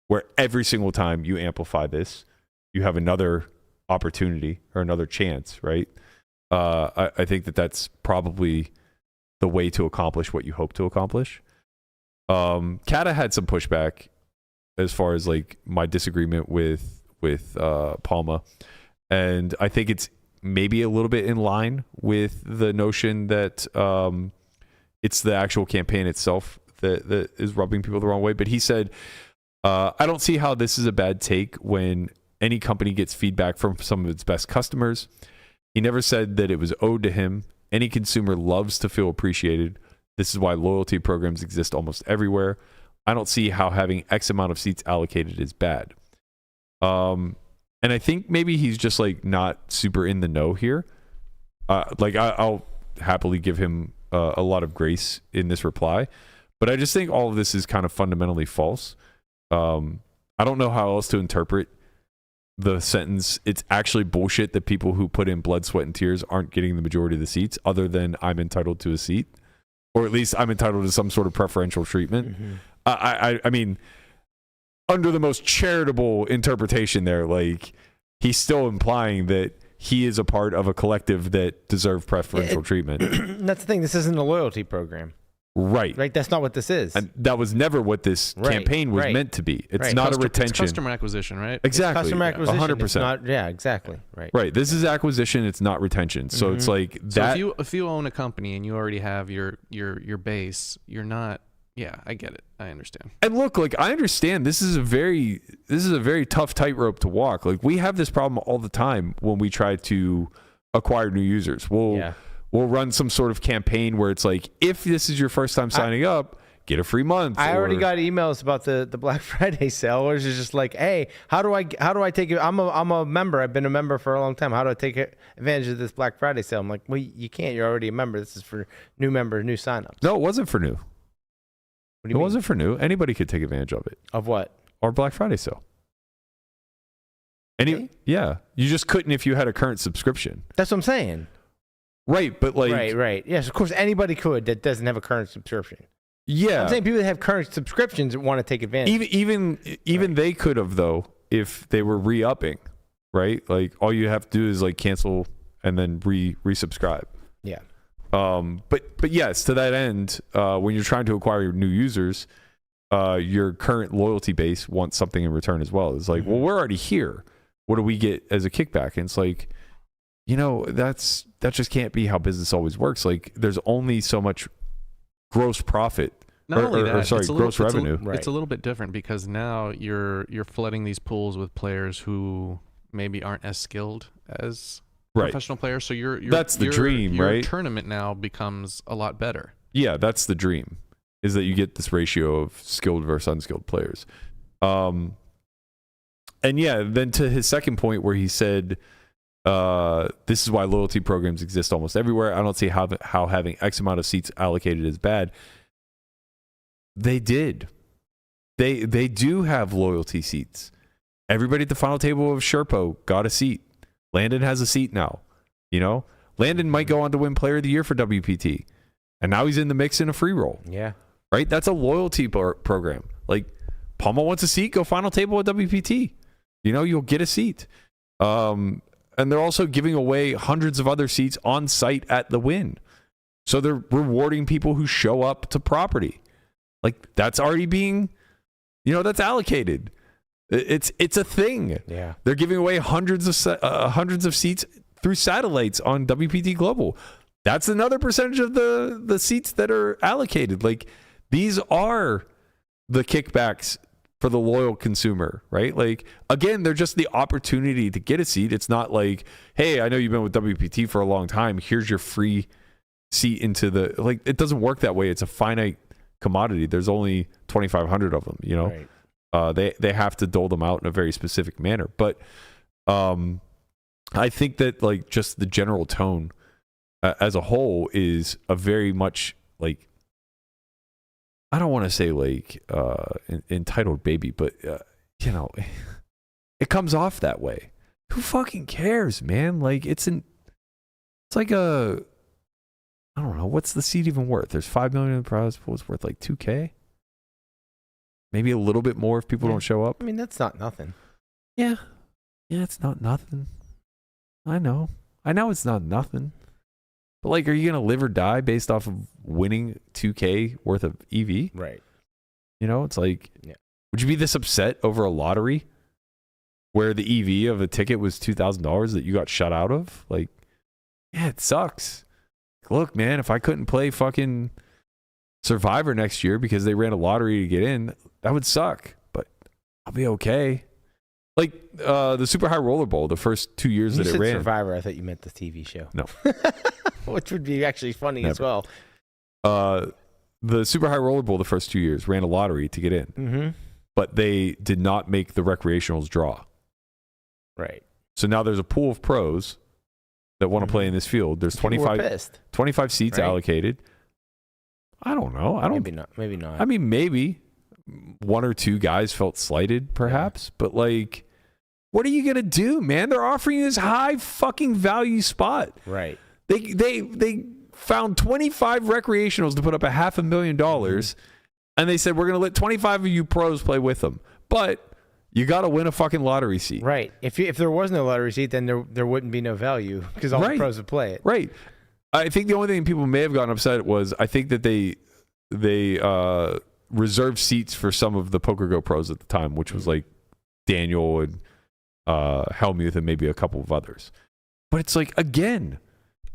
where every single time you amplify this, you have another opportunity or another chance, right? I think that's probably the way to accomplish what you hope to accomplish. Kade had some pushback as far as like my disagreement with Palma, and I think it's maybe a little bit in line with the notion that it's the actual campaign itself that is rubbing people the wrong way. But he said, I don't see how this is a bad take when any company gets feedback from some of its best customers. He never said that it was owed to him. Any consumer loves to feel appreciated. This is why loyalty programs exist almost everywhere. I don't see how having X amount of seats allocated is bad. And I think maybe he's just like not super in the know here. I'll happily give him a lot of grace in this reply, but I just think all of this is kind of fundamentally false. I don't know how else to interpret the sentence. It's actually bullshit that people who put in blood, sweat, and tears aren't getting the majority of the seats, other than I'm entitled to a seat, or at least I'm entitled to some sort of preferential treatment. Mm-hmm. I mean, under the most charitable interpretation there, like, he's still implying that he is a part of a collective that deserve preferential treatment. That's the thing. This isn't a loyalty program. Right. Right. That's not what this is. And that was never what this campaign was meant to be. It's not a retention. It's customer acquisition, right? Exactly. It's customer acquisition. 100%. It's not, yeah, exactly. Right. Right. This is acquisition. It's not retention. So it's like that. So if you own a company and you already have your base, you're not. Yeah, I get it. I understand. And look, like, I understand this is a very tough tightrope to walk. Like, we have this problem all the time when we try to acquire new users. We'll run some sort of campaign where it's like, if this is your first time signing up, get a free month. I already got emails about the Black Friday sale, where it's just like, hey, how do I take it? I'm a member. I've been a member for a long time. How do I take advantage of this Black Friday sale? I'm like, well, you can't. You're already a member. This is for new members, new signups. No, it wasn't for new. What do you mean? It wasn't for new. Anybody could take advantage of it. Of what? Or Black Friday sale. Yeah. You just couldn't if you had a current subscription. That's what I'm saying. Right, but like... Right. Yes, of course, anybody could that doesn't have a current subscription. Yeah. I'm saying people that have current subscriptions want to take advantage. Even they could have, though, if they were re-upping, right? Like, all you have to do is like cancel and then resubscribe. Yeah. But yes, to that end, when you're trying to acquire new users, your current loyalty base wants something in return as well. It's like, well, we're already here. What do we get as a kickback? And it's like, that just can't be how business always works. Like, there's only so much gross profit. Gross revenue. It's a little bit different because now you're flooding these pools with players who maybe aren't as skilled as professional players. So that's the dream, right? Your tournament now becomes a lot better. Yeah, that's the dream, is that you get this ratio of skilled versus unskilled players. And yeah, then to his second point where he said, this is why loyalty programs exist almost everywhere. I don't see how having X amount of seats allocated is bad. They did. They do have loyalty seats. Everybody at the final table of SHRPO got a seat. Landon has a seat now. Landon might go on to win Player of the Year for WPT, and now he's in the mix in a free roll. Yeah. Right? That's a loyalty program. Like, Palma wants a seat, go final table at WPT. You'll get a seat. And they're also giving away hundreds of other seats on site at the win. So they're rewarding people who show up to property. Like, that's already being, that's allocated. It's a thing. Yeah. They're giving away hundreds of seats through satellites on WPT Global. That's another percentage of the seats that are allocated. Like, these are the kickbacks for the loyal consumer, right? Like, again, they're just the opportunity to get a seat. It's not like, hey, I know you've been with WPT for a long time. Here's your free seat into the, like, it doesn't work that way. It's a finite commodity. There's only 2,500 of them, Right. They have to dole them out in a very specific manner. But I think that, like, just the general tone as a whole is a very much, like, I don't want to say like entitled baby, but it comes off that way. Who fucking cares, man? Like it's like I don't know, what's the seat even worth? There's 5 million in the prize pool. It's worth like 2K. Maybe a little bit more if people don't show up. I mean, that's not nothing. Yeah, it's not nothing. I know it's not nothing. But like, are you gonna live or die based off of winning 2K worth of EV? Right. You know, it's like, would you be this upset over a lottery where the EV of a ticket was $2,000 that you got shut out of? Like, yeah, it sucks. Look, man, if I couldn't play fucking Survivor next year because they ran a lottery to get in, that would suck. But I'll be okay. Like the Super High Roller Bowl, the first 2 years that it ran. Survivor, I thought you meant the TV show. No. Which would be actually funny as well. The Super High Roller Bowl, the first 2 years, ran a lottery to get in. Mm-hmm. But they did not make the recreationals draw. Right. So now there's a pool of pros that want to play in this field. There's 25 seats allocated. I don't know. Maybe not. I mean, maybe one or two guys felt slighted, perhaps. But like, what are you gonna do, man? They're offering you this high fucking value spot. Right. They found 25 recreationals to put up $500,000, and they said we're gonna let 25 of you pros play with them, but you got to win a fucking lottery seat. Right. If there was no lottery seat, then there wouldn't be no value because all the pros would play it. Right. I think the only thing people may have gotten upset was I think that they reserved seats for some of the PokerGo pros at the time, which was like Daniel and Helmuth and maybe a couple of others. But it's like, again,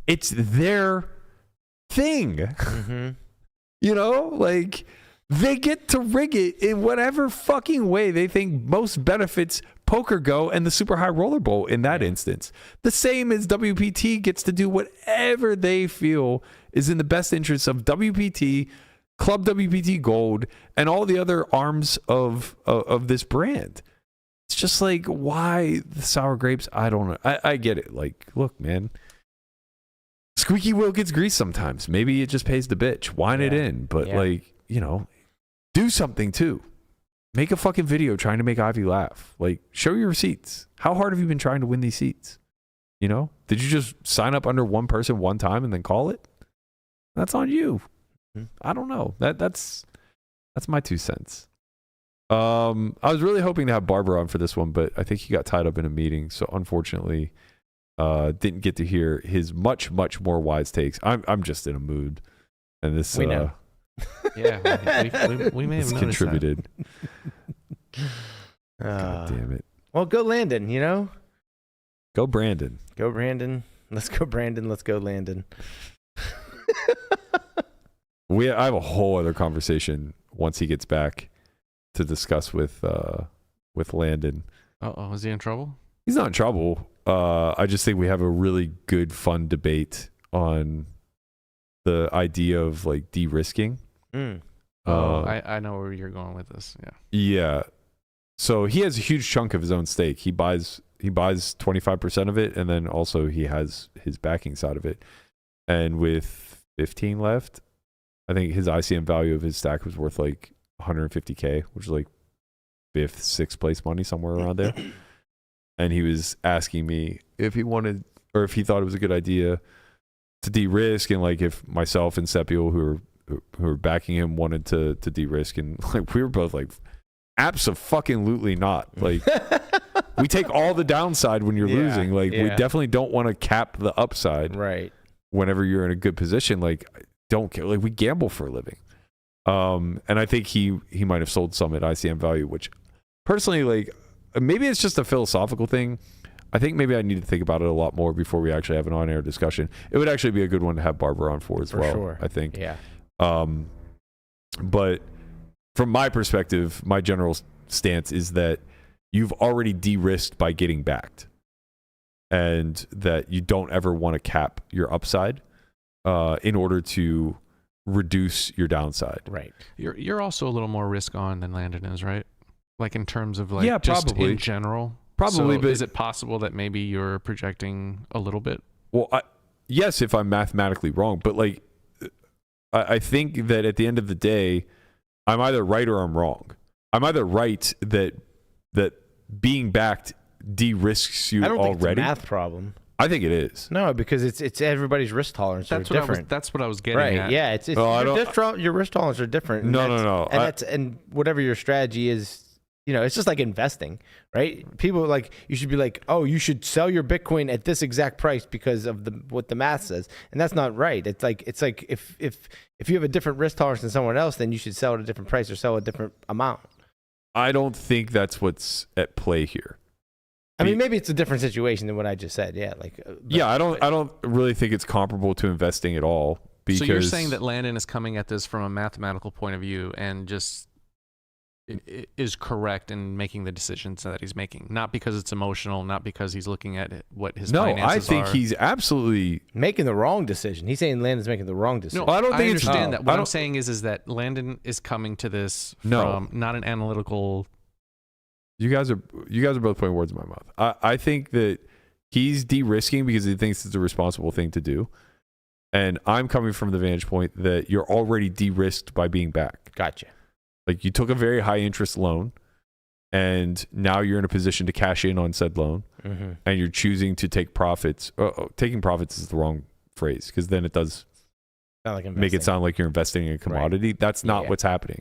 it's their thing. Mm-hmm. You know, like they get to rig it in whatever fucking way they think most benefits PokerGo and the Super High Roller Bowl in that instance. The same as WPT gets to do whatever they feel is in the best interest of WPT, Club WPT Gold, and all the other arms of this brand. It's just like, why the sour grapes? I don't know. I get it. Like, look, man, squeaky wheel gets greased sometimes. Maybe it just pays the bitch. Wine it in. But like, you know, do something too. Make a fucking video trying to make Ivy laugh. Like, show your receipts. How hard have you been trying to win these seats? You know, did you just sign up under one person one time and then call it? That's on you. I don't know. That's my 2 cents. I was really hoping to have Barbara on for this one, but I think he got tied up in a meeting, so unfortunately, didn't get to hear his much more wise takes. I'm just in a mood, and this we know. Yeah, we may have contributed. God damn it! Well, go Landon. You know, go Brandon. Go Brandon. Let's go Brandon. Let's go Landon. I have a whole other conversation once he gets back to discuss with Landon. Uh-oh, is he in trouble? He's not in trouble. I just think we have a really good, fun debate on the idea of like de-risking. I know where you're going with this. Yeah. So he has a huge chunk of his own stake. He buys 25% of it, and then also he has his backing side of it. And with 15 left, I think his ICM value of his stack was worth like $150K, which is like 5th, 6th place money, somewhere around there. And he was asking me if he wanted, or if he thought it was a good idea to de-risk, and like if myself and Sepio, who are backing him, wanted to de-risk, and like we were both like, abso-fucking-lutely not. Like, we take all the downside when you're losing. Like, we definitely don't want to cap the upside. Right. Whenever you're in a good position, like, don't care. Like, we gamble for a living. And I think he might have sold some at ICM value, which personally, like, maybe it's just a philosophical thing. I think maybe I need to think about it a lot more before we actually have an on-air discussion. It would actually be a good one to have Barbara on for as well. Sure. I think. Yeah. But from my perspective, my general stance is that you've already de-risked by getting backed, and that you don't ever want to cap your upside in order to reduce your downside. Right. You're also a little more risk on than Landon is, right? Like in terms of like just probably. in general. Probably, so but is it possible that maybe you're projecting a little bit? Well, yes, if I'm mathematically wrong, but like I think that at the end of the day, I'm either right or I'm wrong. I'm either right that being backed de-risks you I don't think already. it's a math problem. I think it is. No, because it's everybody's risk tolerance are different. That's what I was getting Right? at. Yeah, it's your risk tolerance are different. No. And whatever your strategy is, it's just like investing, right? People you should be like, oh, you should sell your Bitcoin at this exact price because of what the math says, and that's not right. It's like if you have a different risk tolerance than someone else, then you should sell at a different price or sell a different amount. I don't think that's what's at play here. I mean, maybe it's a different situation than what I just said. Yeah, I don't really think it's comparable to investing at all. Because so you're saying that Landon is coming at this from a mathematical point of view and just is correct in making the decisions that he's making, not because it's emotional, not because he's looking at what his finances are. No, I think he's absolutely making the wrong decision. He's saying Landon's making the wrong decision. No, I don't think I understand that. What I'm saying is that Landon is coming to this from not an analytical. You guys are both putting words in my mouth. I think that he's de-risking because he thinks it's a responsible thing to do. And I'm coming from the vantage point that you're already de-risked by being back. Gotcha. Like you took a very high interest loan and now you're in a position to cash in on said loan and you're choosing to take profits. Taking profits is the wrong phrase because then it does make it sound like you're investing in a commodity. Right. That's not what's happening,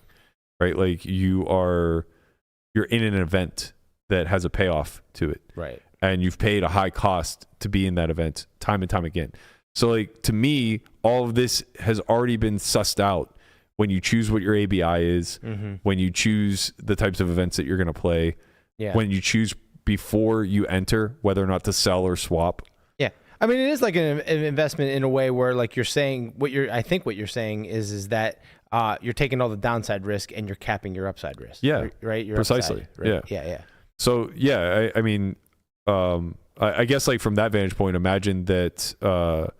right? Like you're in an event that has a payoff to it. Right. And you've paid a high cost to be in that event time and time again. So like to me, all of this has already been sussed out when you choose what your ABI is, when you choose the types of events that you're going to play, when you choose before you enter whether or not to sell or swap. Yeah. I mean, it is like an investment in a way where like you're saying I think what you're saying is that you're taking all the downside risk and you're capping your upside risk. Yeah. Right? Your precisely. Upside, right? Yeah. So yeah, I mean, I guess like from that vantage point, imagine that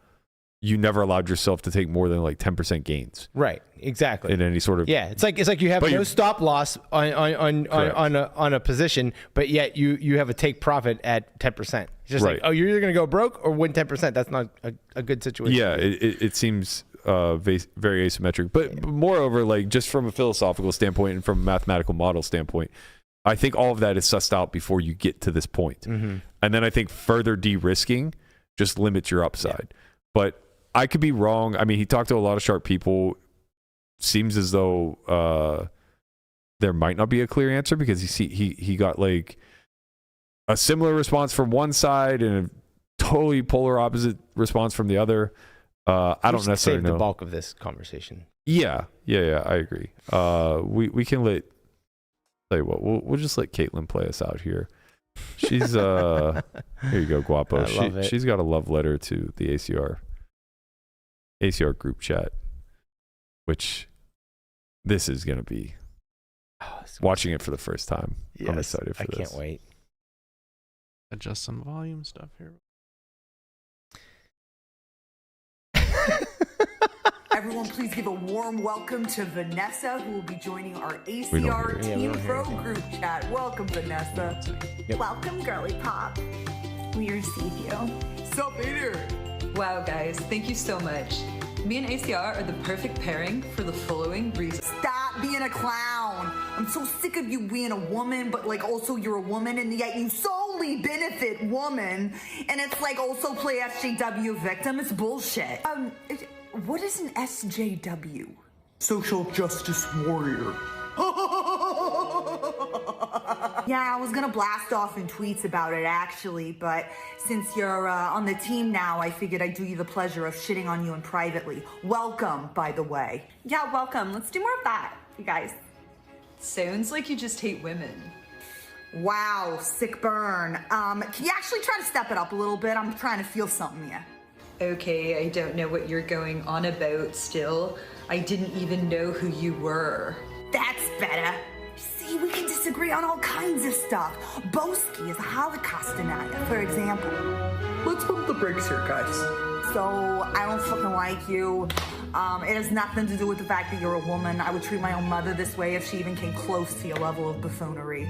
you never allowed yourself to take more than like 10% gains. Right. Exactly. In any sort of it's like you have no stop loss on a position, but yet you have a take profit at 10%. It's just like, oh, you're either going to go broke or win 10%. That's not a good situation. Yeah, it seems very asymmetric. But moreover, like just from a philosophical standpoint and from a mathematical model standpoint, I think all of that is sussed out before you get to this point. And then I think further de-risking just limits your upside. But I could be wrong. I mean, he talked to a lot of sharp people. Seems as though there might not be a clear answer because he got like a similar response from one side and a totally polar opposite response from the other. I don't necessarily know the bulk of this conversation. Yeah, I agree. We can tell you what, we'll just let Caitlin play us out here. She's here you go, Guapo. She's got a love letter to the ACR group chat, which this is going to be watching it for the first time. Yes, I'm excited for this. I can't wait. Adjust some volume stuff here. Everyone, please give a warm welcome to Vanessa, who will be joining our ACR Team Pro group chat. Welcome, Vanessa. Yep. Welcome, girly pop. We receive you. Sup, Peter? Wow, guys, thank you so much. Me and ACR are the perfect pairing for the following reasons. Stop being a clown. I'm so sick of you being a woman, but like also you're a woman, and yet you solely benefit woman, and it's like also play SJW victim. It's bullshit. What is an SJW? Social Justice Warrior. Yeah, I was gonna blast off in tweets about it actually, but since you're on the team now, I figured I'd do you the pleasure of shitting on you in privately. Welcome, by the way. Yeah, welcome. Let's do more of that, you guys. Sounds like you just hate women. Wow, sick burn. Can you actually try to step it up a little bit? I'm trying to feel something here. Okay, I don't know what you're going on about still. I didn't even know who you were. That's better. See, we can disagree on all kinds of stuff. Boski is a Holocaust denier, for example. Let's pump the brakes here, guys. So, I don't fucking like you. It has nothing to do with the fact that you're a woman. I would treat my own mother this way if she even came close to your level of buffoonery.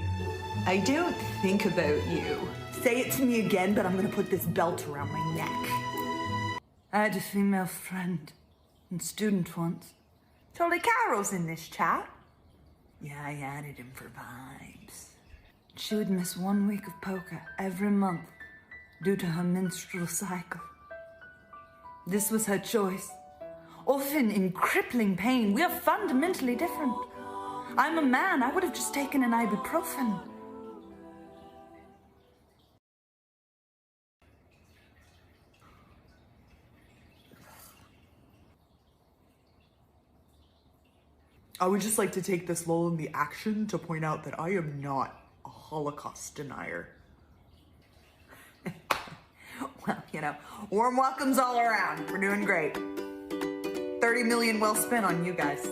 I don't think about you. Say it to me again, but I'm gonna put this belt around my neck. I had a female friend and student once. Charlie Caro's in this chat. Yeah, I added him for vibes. She would miss 1 week of poker every month due to her menstrual cycle. This was her choice. Often in crippling pain, we are fundamentally different. I'm a man, I would have just taken an ibuprofen. I would just like to take this lull in the action to point out that I am not a Holocaust denier. Well, you know, warm welcomes all around. We're doing great. 30 million well spent on you guys.